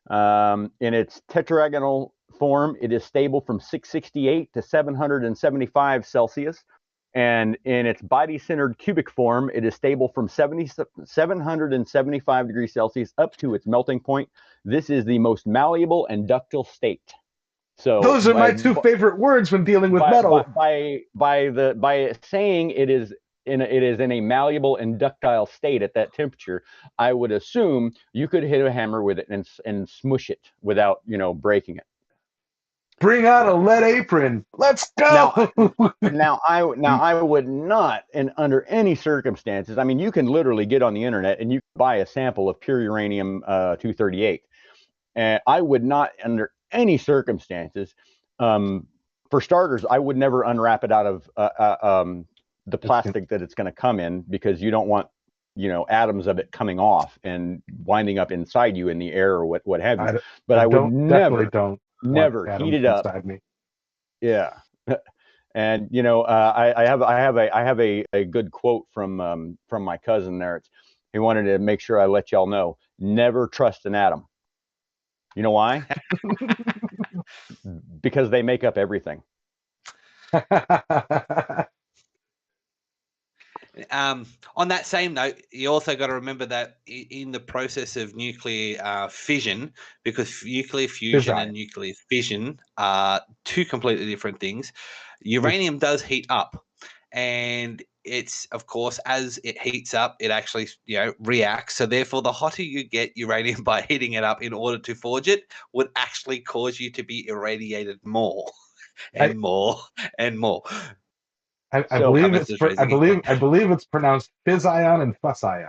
In its tetragonal form, it is stable from 668 to 775 Celsius. And in its body-centered cubic form, it is stable from 775 degrees Celsius up to its melting point. This is the most malleable and ductile state. So those are my two favorite words when dealing with metal. By saying it is in a malleable and ductile state at that temperature, I would assume you could hit a hammer with it and smush it without breaking it. Bring out a lead apron. Let's go. Now I would not, and under any circumstances, I mean, you can literally get on the internet and you can buy a sample of pure uranium 238. And I would not, under any circumstances, for starters, I would never unwrap it out of the plastic that it's going to come in, because you don't want atoms of it coming off and winding up inside you in the air or what have you. But I would never heat it up. Me. Yeah. And I have a good quote from my cousin there. He wanted to make sure I let y'all know, never trust an atom. You know why? because they make up everything. On that same note, you also got to remember that in the process of nuclear fission, because nuclear fusion and nuclear fission are two completely different things, uranium does heat up. And it's, of course, as it heats up, it actually, reacts. So therefore, the hotter you get uranium by heating it up in order to forge it would actually cause you to be irradiated more and more and more. I believe it's pronounced fizzion and fussion.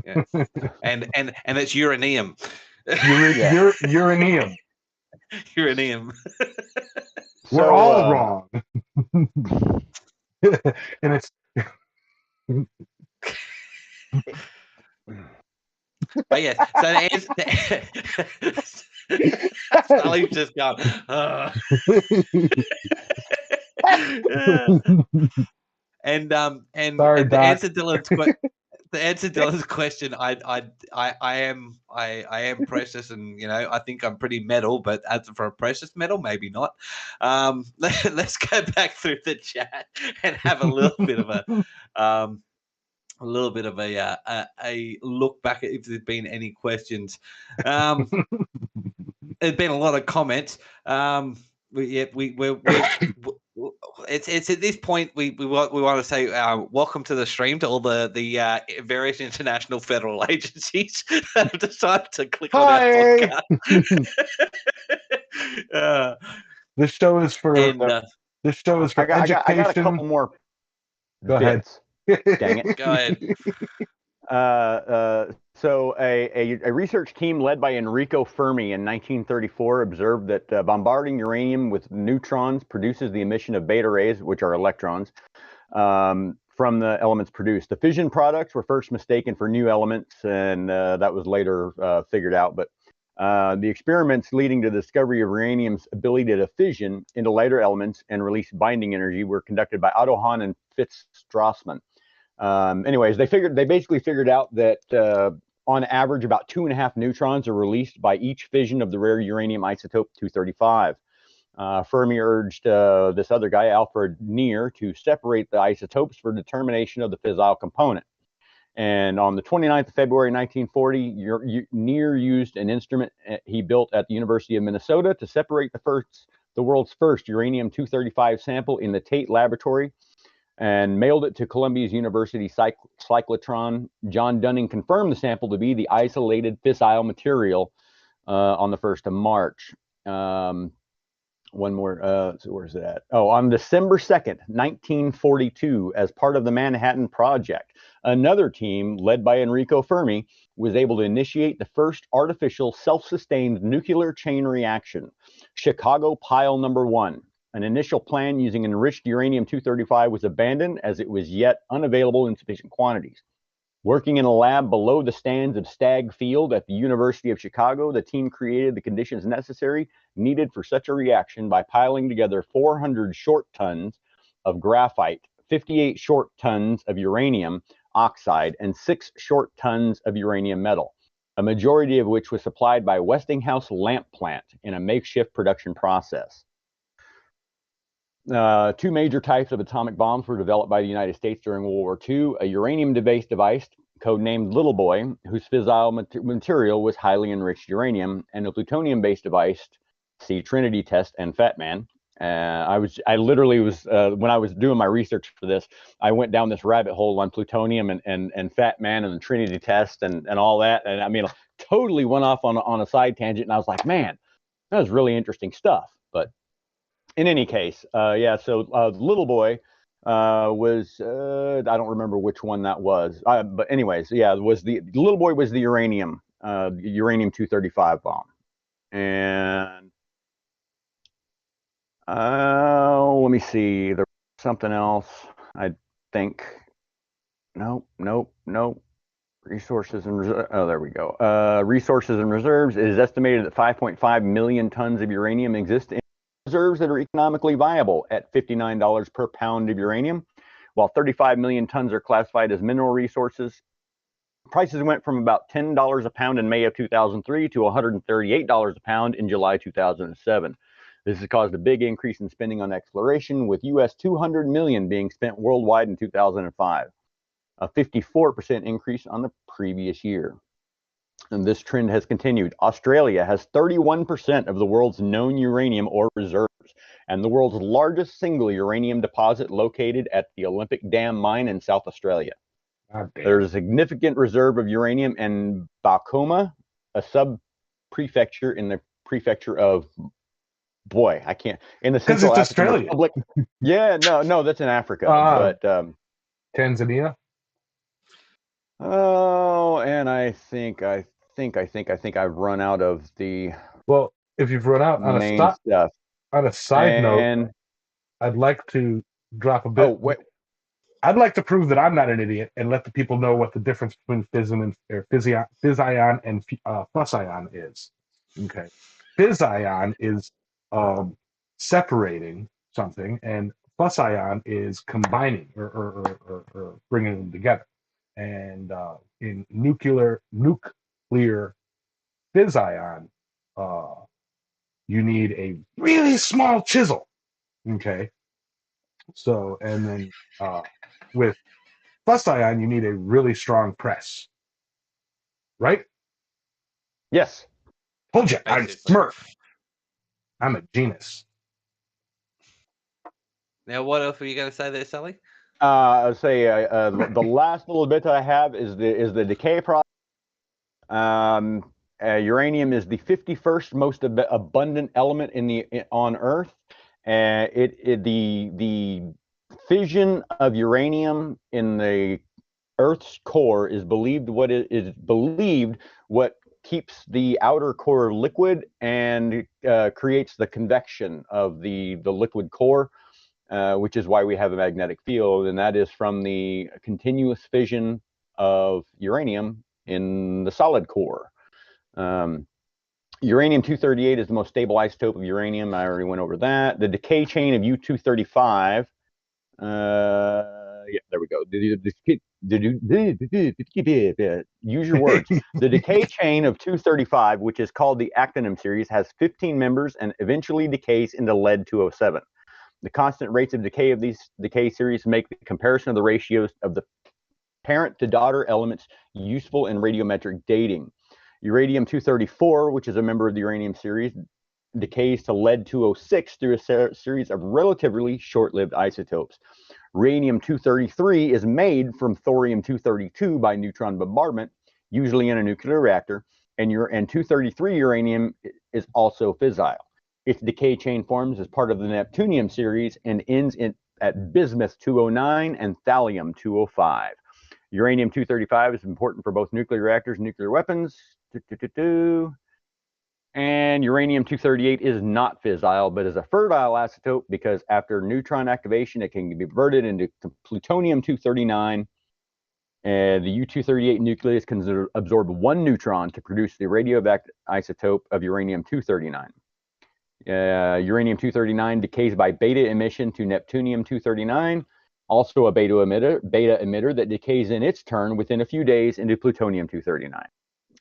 Yeah. and it's uranium. Uranium. Uranium. We're all wrong. And it's but yes, so the Sally's just gone. And Sorry, the answer Dylan's question, I am precious, and I think I'm pretty metal, but as for a precious metal, maybe not. Let's go back through the chat and have a little bit of a look back at if there's been any questions. There's been a lot of comments. It's at this point we want to say welcome to the stream to all the various international federal agencies that have decided to click on our podcast. This show is for education. I got a couple more. Go ahead. Dang it. Go ahead. So a research team led by Enrico Fermi in 1934 observed that bombarding uranium with neutrons produces the emission of beta rays, which are electrons, from the elements produced. The fission products were first mistaken for new elements, and that was later figured out. But the experiments leading to the discovery of uranium's ability to fission into lighter elements and release binding energy were conducted by Otto Hahn and Fritz Strassmann. Anyways, they basically figured out that on average about 2.5 neutrons are released by each fission of the rare uranium isotope 235. Fermi urged this other guy, Alfred Neer, to separate the isotopes for determination of the fissile component. And on the 29th of February 1940, Neer used an instrument he built at the University of Minnesota to separate the world's first uranium-235 sample in the Tate Laboratory, and mailed it to Columbia's University cyclotron. John Dunning confirmed the sample to be the isolated fissile material on the 1st of March. One more, so where's it at? Oh, on December 2nd, 1942, as part of the Manhattan Project, another team led by Enrico Fermi was able to initiate the first artificial self-sustained nuclear chain reaction, Chicago Pile Number 1. An initial plan using enriched uranium-235 was abandoned as it was yet unavailable in sufficient quantities. Working in a lab below the stands of Stagg Field at the University of Chicago, the team created the conditions needed for such a reaction by piling together 400 short tons of graphite, 58 short tons of uranium oxide, and 6 short tons of uranium metal, a majority of which was supplied by Westinghouse Lamp Plant in a makeshift production process. Two major types of atomic bombs were developed by the United States during World War II, a uranium-based device, codenamed Little Boy, whose fissile material was highly enriched uranium, and a plutonium-based device, see Trinity Test and Fat Man. I literally was, when I was doing my research for this, I went down this rabbit hole on plutonium and Fat Man and the Trinity Test and all that. And I mean, totally went off on a side tangent, and I was like, man, that was really interesting stuff. But in any case, yeah, so Little Boy was, I don't remember which one that was. But anyways, yeah, Little Boy was the uranium-235 bomb. And let me see, there's something else, I think. Nope. Resources and reserves. Oh, there we go. Resources and reserves. It is estimated that 5.5 million tons of uranium exist in reserves that are economically viable at $59 per pound of uranium, while 35 million tons are classified as mineral resources. Prices went from about $10 a pound in May of 2003 to $138 a pound in July 2007. This has caused a big increase in spending on exploration, with US $200 million being spent worldwide in 2005, a 54% increase on the previous year. And this trend has continued. Australia has 31% of the world's known uranium ore reserves, and the world's largest single uranium deposit located at the Olympic Dam mine in South Australia. There's a significant reserve of uranium in Bacoma, a sub-prefecture in the prefecture of, boy, I can't, in the Central African Republic. Yeah, no, that's in Africa. But Tanzania. Oh, and I think I've run out of the. Well, if you've run out on main stuff. On a side note, I'd like to drop a bit. Oh, wait. I'd like to prove that I'm not an idiot and let the people know what the difference between fission and fizzion and fusion is. Okay, fizzion is separating something, and fusion is combining or bringing them together. And in nuclear fission, you need a really small chisel. Okay, so and then with fusion, you need a really strong press, right? Yes. Told you, I'm smart. I'm a genius. Now, what else were you going to say there, Sally? I'll say the last little bit that I have is the decay process. Uranium is the 51st most abundant element on Earth. The fission of uranium in the Earth's core is believed what keeps the outer core liquid and creates the convection of the liquid core, which is why we have a magnetic field, and that is from the continuous fission of uranium in the solid core. Uranium-238 is the most stable isotope of uranium. I already went over that. The decay chain of U-235. Yeah, there we go. Use your words. The decay chain of 235, which is called the actinium series, has 15 members and eventually decays into lead-207. The constant rates of decay of these decay series make the comparison of the ratios of the parent to daughter elements useful in radiometric dating. Uranium-234, which is a member of the uranium series, decays to lead-206 through a series of relatively short-lived isotopes. Radium-233 is made from thorium-232 by neutron bombardment, usually in a nuclear reactor, and 233 uranium is also fissile. Its decay chain forms as part of the Neptunium series and ends at bismuth-209 and thallium-205. Uranium-235 is important for both nuclear reactors and nuclear weapons. And uranium-238 is not fissile, but is a fertile isotope because after neutron activation, it can be converted into plutonium-239. And the U-238 nucleus can absorb 1 neutron to produce the radioactive isotope of uranium-239. Uranium-239 decays by beta emission to Neptunium-239, also a beta emitter that decays in its turn within a few days into plutonium-239.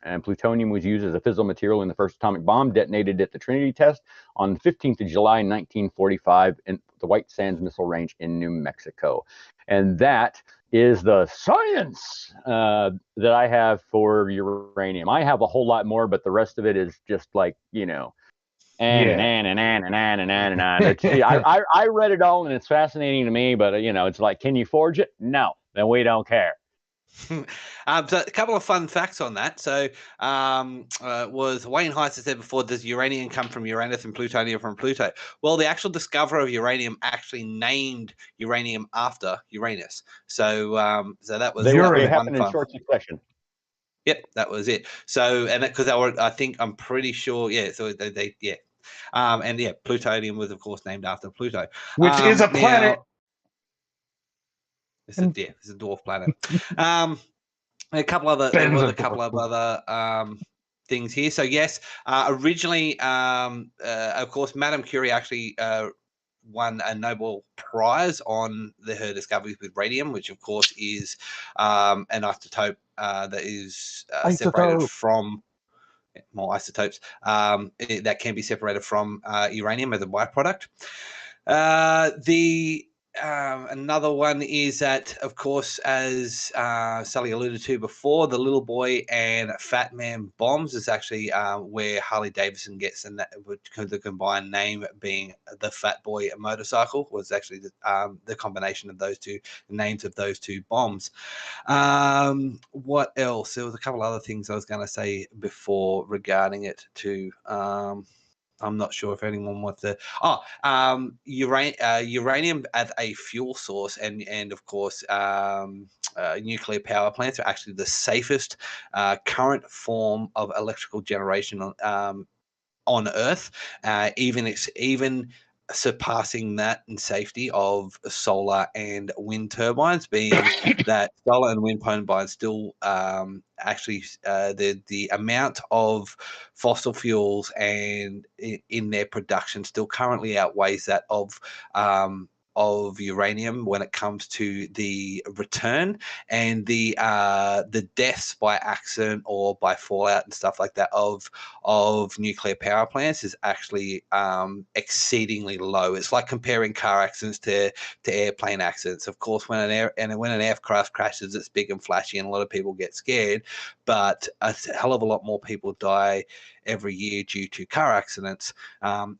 And plutonium was used as a fissile material in the first atomic bomb detonated at the Trinity test on 15th of July, 1945 in the White Sands Missile Range in New Mexico. And that is the science that I have for uranium. I have a whole lot more, but the rest of it is just like, you know, I read it all and it's fascinating to me, but you know, it's like, can you forge it? No, then we don't care. So a couple of fun facts on that. So was Wayne Heiss said before, does uranium come from Uranus and plutonium from Pluto? Well, the actual discoverer of uranium actually named uranium after Uranus. So so that was they happened in short succession. Yep, that was it. So and because they were, I'm pretty sure, yeah. So they yeah. And yeah, plutonium was of course named after Pluto, which is a planet. It's a dwarf planet. A couple other things here. So yes, originally, of course, Madame Curie actually won a Nobel Prize on her discoveries with radium, which of course is an isotope that is separated from more isotopes that can be separated from uranium as a byproduct. Another one is that, of course, as Sally alluded to before, the Little Boy and Fat Man bombs is actually where Harley Davidson gets, and that the combined name being the Fat Boy motorcycle was actually the combination of those two names of those two bombs. What else? There was a couple other things I was going to say before regarding it too. I'm not sure if anyone wants to. Uranium as a fuel source, and of course, nuclear power plants are actually the safest current form of electrical generation on Earth. Even surpassing that in safety of solar and wind turbines, being that solar and wind turbines still actually the amount of fossil fuels and in their production still currently outweighs that of uranium when it comes to the return and the deaths by accident or by fallout and stuff like that of nuclear power plants is actually exceedingly low. It's like comparing car accidents to airplane accidents. Of course, when an aircraft crashes, it's big and flashy, and a lot of people get scared. But a hell of a lot more people die every year due to car accidents.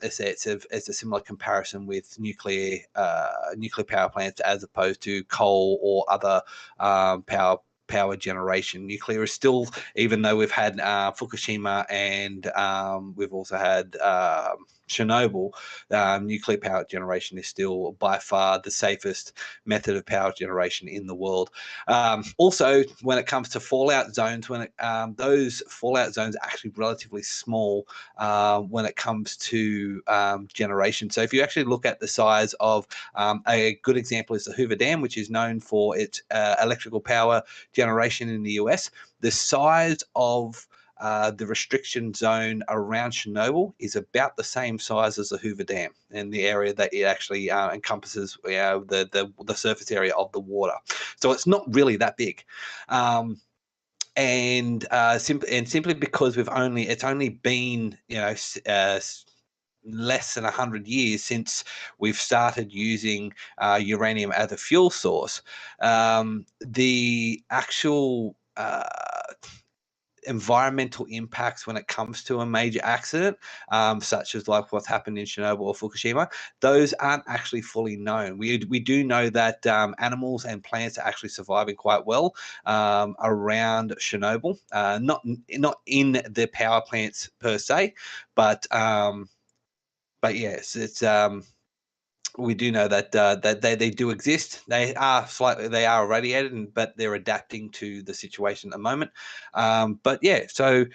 It's a similar comparison with nuclear power plants as opposed to coal or other power generation. Nuclear is still, even though we've had Fukushima and we've also had Chernobyl, nuclear power generation is still by far the safest method of power generation in the world. Also, when it comes to fallout zones, those fallout zones are actually relatively small when it comes to generation. So if you actually look at the size of a good example is the Hoover Dam, which is known for its electrical power generation in the US. The size of the restriction zone around Chernobyl is about the same size as the Hoover Dam in the area that it actually encompasses the surface area of the water. So it's not really that big. Simply because it's only been less than 100 years since we've started using uranium as a fuel source, the actual environmental impacts when it comes to a major accident, such as like what's happened in Chernobyl or Fukushima, those aren't actually fully known. We do know that animals and plants are actually surviving quite well around Chernobyl, not in the power plants per se, but yes, it's we do know that that they do exist. They are irradiated, but they're adapting to the situation at the moment. But yeah, so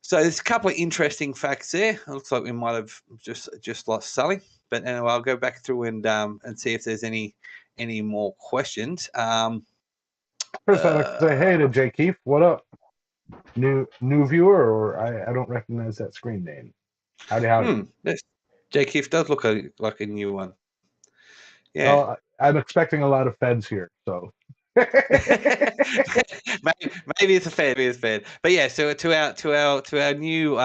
there's a couple of interesting facts there. It looks like we might have just lost Sally, but anyway, I'll go back through and see if there's any more questions. First, I'd like to say hey to Jay Keefe. What up? New viewer, or I don't recognize that screen name. Howdy. Jay Keefe does look like a new one. Yeah. Well, I'm expecting a lot of feds here, so. maybe it's a fed. But yeah, so to our new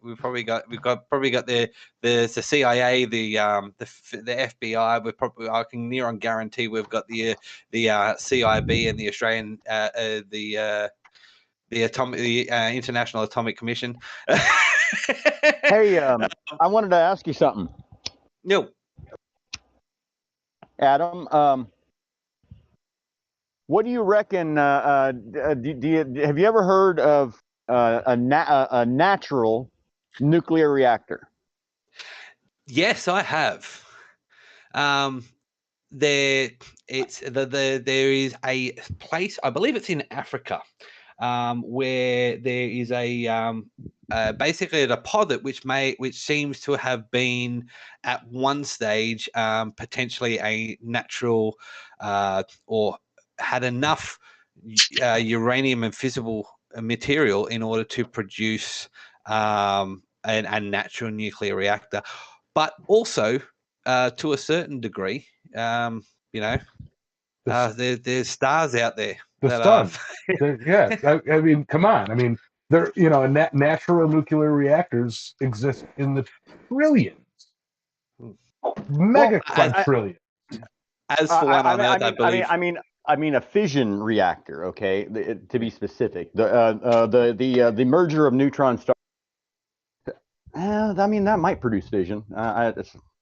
we've probably got the CIA, the FBI. I can near on guarantee we've got the CIB and the Australian the International Atomic Commission. Hey, I wanted to ask you something. No. Adam, what do you reckon? Have you ever heard of a natural nuclear reactor? Yes, I have. There is a place, I believe it's in Africa, where there is basically a deposit which seems to have been at one stage potentially a natural or had enough uranium and fissile material in order to produce a natural nuclear reactor, but also to a certain degree, there's stars out there. The sun. Yeah, I mean, come on. I mean, There, natural nuclear reactors exist in the trillions, Well, mega quadrillions. as for one on Earth, I believe. I mean a fission reactor. Okay, to be specific, the merger of neutron stars. I mean that might produce fission.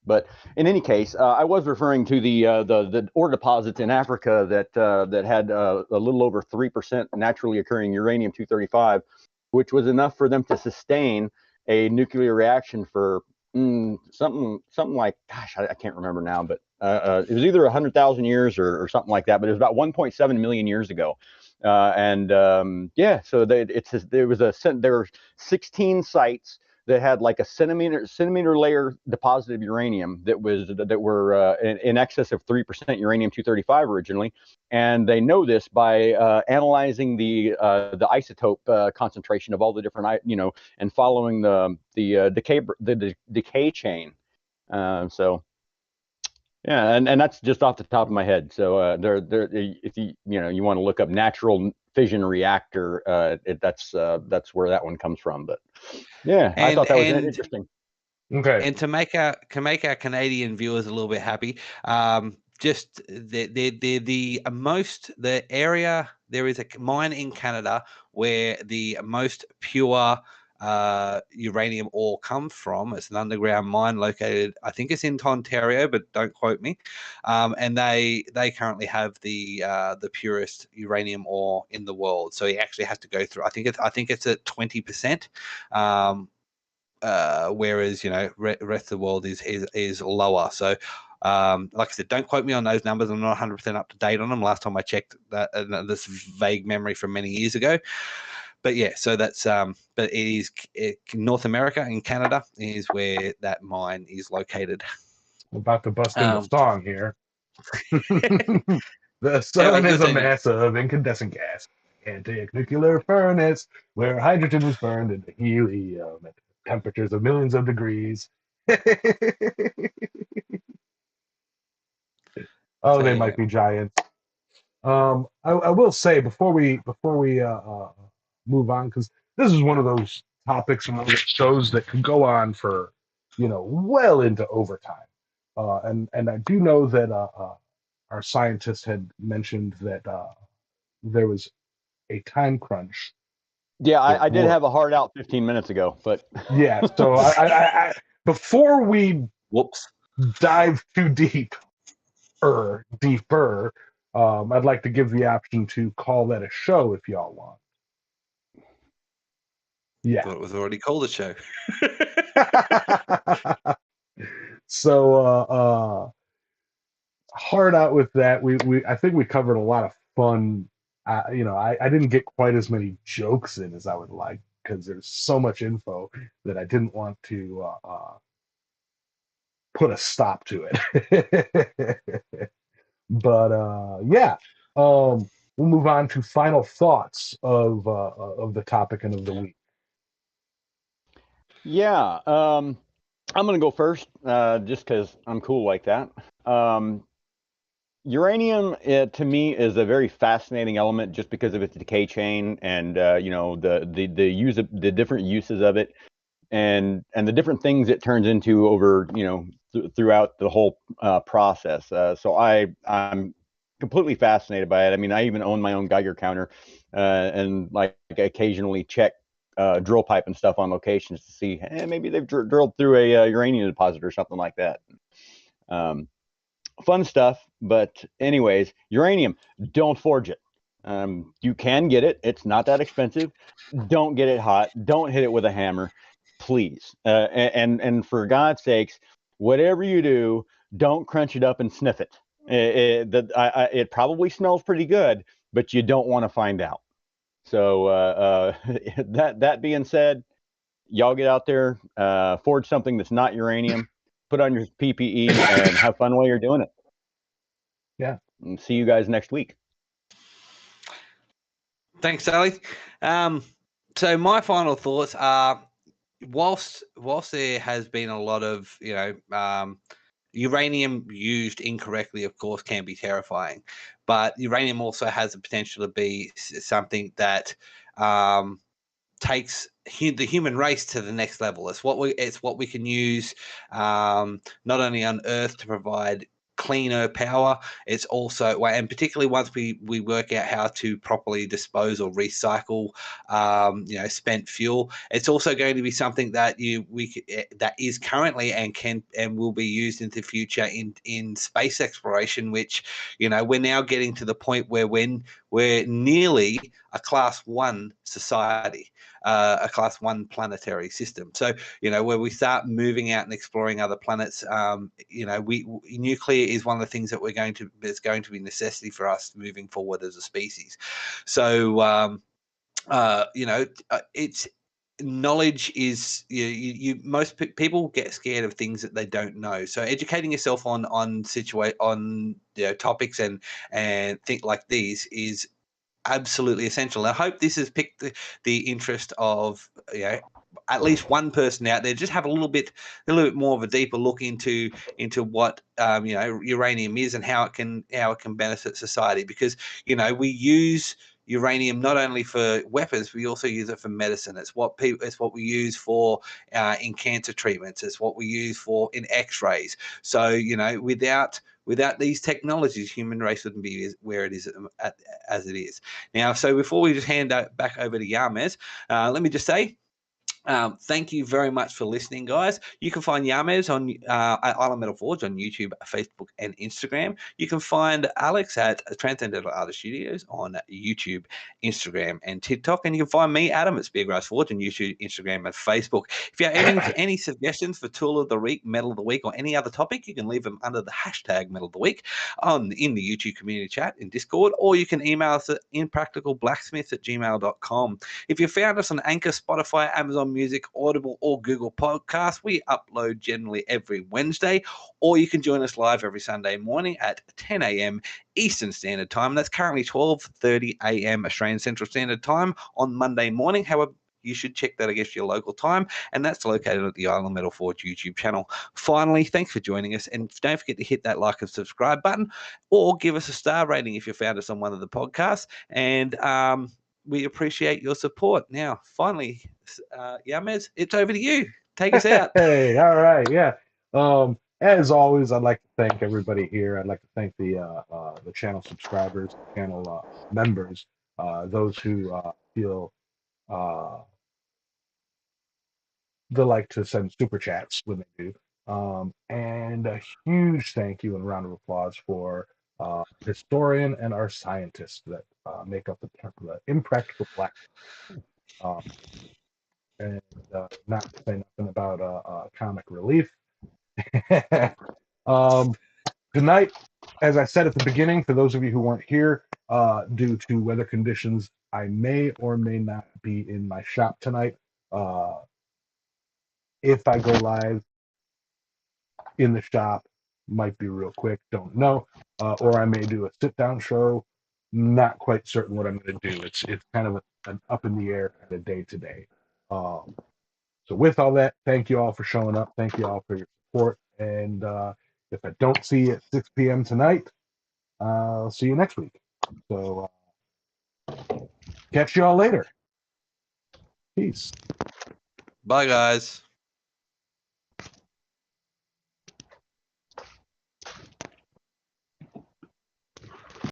But in any case, I was referring to the ore deposits in Africa that had a little over 3% naturally occurring uranium-235, which was enough for them to sustain a nuclear reaction for something like, gosh, I can't remember now, but it was either 100,000 years or something like that. But it was about 1.7 million years ago, so there were 16 sites that had like a centimeter layer deposited uranium that were in excess of 3% uranium-235 originally, and they know this by analyzing the isotope concentration of all the different and following the decay chain. So yeah, and that's just off the top of my head. So if you want to look up natural fission reactor, that's where that one comes from. But yeah, I thought that was interesting. Okay. And to make our Canadian viewers a little bit happy, just the area, there is a mine in Canada where the most pure uranium ore comes from. It's an underground mine located, I think it's in Ontario, but don't quote me. And they currently have the purest uranium ore in the world. So he actually has to go through. I think it's at 20%. Whereas rest of the world is lower. So like I said, don't quote me on those numbers. I'm not 100% up to date on them. Last time I checked, this vague memory from many years ago. But yeah, so that's but North America and Canada is where that mine is located. I'm about to bust into song here. The sun Anyway, is a mass of incandescent gas. Gigantic nuclear furnace where hydrogen is burned into helium at temperatures of millions of degrees. Oh, they might be giants. I will say before we move on, because this is one of those topics and one of those shows that could go on for well into overtime. And I do know that our scientist had mentioned that there was a time crunch. Yeah, I did have a hard out 15 minutes ago, but yeah. So I before we dive too deeper, I'd like to give the option to call that a show if y'all want. Yeah. Thought it was already called a show. So hard out with that. I think we covered a lot of fun. I didn't get quite as many jokes in as I would like because there's so much info that I didn't want to put a stop to it. But yeah, we'll move on to final thoughts of the topic and of the week. Yeah, I'm gonna go first, just because I'm cool like that. Uranium, to me, is a very fascinating element just because of its decay chain and the different uses of it, and the different things it turns into over throughout the whole process. So I'm completely fascinated by it. I mean, I even own my own Geiger counter, and like occasionally check drill pipe and stuff on locations to see maybe they've drilled through a uranium deposit or something like that. Fun stuff. But anyways, uranium, don't forge it. You can get it. It's not that expensive. Don't get it hot. Don't hit it with a hammer, please. And for God's sakes, whatever you do, don't crunch it up and sniff it. It probably smells pretty good, but you don't want to find out. So that being said, y'all get out there, forge something that's not uranium, put on your PPE, and have fun while you're doing it. Yeah. And see you guys next week. Thanks, Sally. So my final thoughts are, whilst there has been a lot of uranium used incorrectly, of course, can be terrifying, but uranium also has the potential to be something that takes the human race to the next level. It's what we can use not only on Earth to provide cleaner power, it's also, and particularly once we work out how to properly dispose or recycle spent fuel, it's also going to be something that that is currently and will be used in the future in space exploration, which we're now getting to the point where we're nearly a class 1 society, a class 1 planetary system. So where we start moving out and exploring other planets, nuclear is one of the things that it's going to be necessity for us moving forward as a species. So it's knowledge is most people get scared of things that they don't know. So educating yourself on topics and think like these is absolutely essential. I hope this has picked the interest of at least one person out there. Just have a little bit more of a deeper look into what uranium is and how it can benefit society, because we use uranium not only for weapons, we also use it for medicine. It's what we use for in cancer treatments. It's what we use for in X-rays. So without these technologies, human race wouldn't be where it is as it is now. So before we just hand back over to Yarmez, let me just say, thank you very much for listening, guys. You can find Yarmez on Island Metal Forge on YouTube, Facebook, and Instagram. You can find Alex at Transcendental Artist Studios on YouTube, Instagram, and TikTok. And you can find me, Adam, at Speargrass Forge on YouTube, Instagram, and Facebook. If you have any suggestions for Tool of the Week, Metal of the Week, or any other topic, you can leave them under the hashtag Metal of the Week in the YouTube community chat in Discord, or you can email us at impracticalblacksmiths@gmail.com. If you found us on Anchor, Spotify, Amazon Music, Audible, or Google Podcasts, we upload generally every Wednesday, or you can join us live every Sunday morning at 10 a.m. Eastern Standard Time. That's currently 12:30 a.m. Australian Central Standard Time on Monday morning. However, you should check that against your local time, and that's located at the Island Metal Forge YouTube channel. Finally, thanks for joining us, and don't forget to hit that like and subscribe button, or give us a star rating if you found us on one of the podcasts, and we appreciate your support. Now, finally, Yarmez, it's over to you. Take us out. Hey, all right, yeah. As always, I'd like to thank everybody here. I'd like to thank the channel subscribers, channel members, those who feel they like to send super chats when they do. And a huge thank you and round of applause for historian and our scientists that make up the Impractical Black. And not to say nothing about comic relief. Tonight, as I said at the beginning, for those of you who weren't here, due to weather conditions, I may or may not be in my shop tonight. If I go live in the shop, might be real quick, don't know. Or I may do a sit-down show. Not quite certain what I'm going to do. It's kind of an up in the air kind of day to day. So with all that, thank you all for showing up. Thank you all for your support. And if I don't see you at 6 p.m. tonight, I'll see you next week. So catch you all later. Peace. Bye, guys.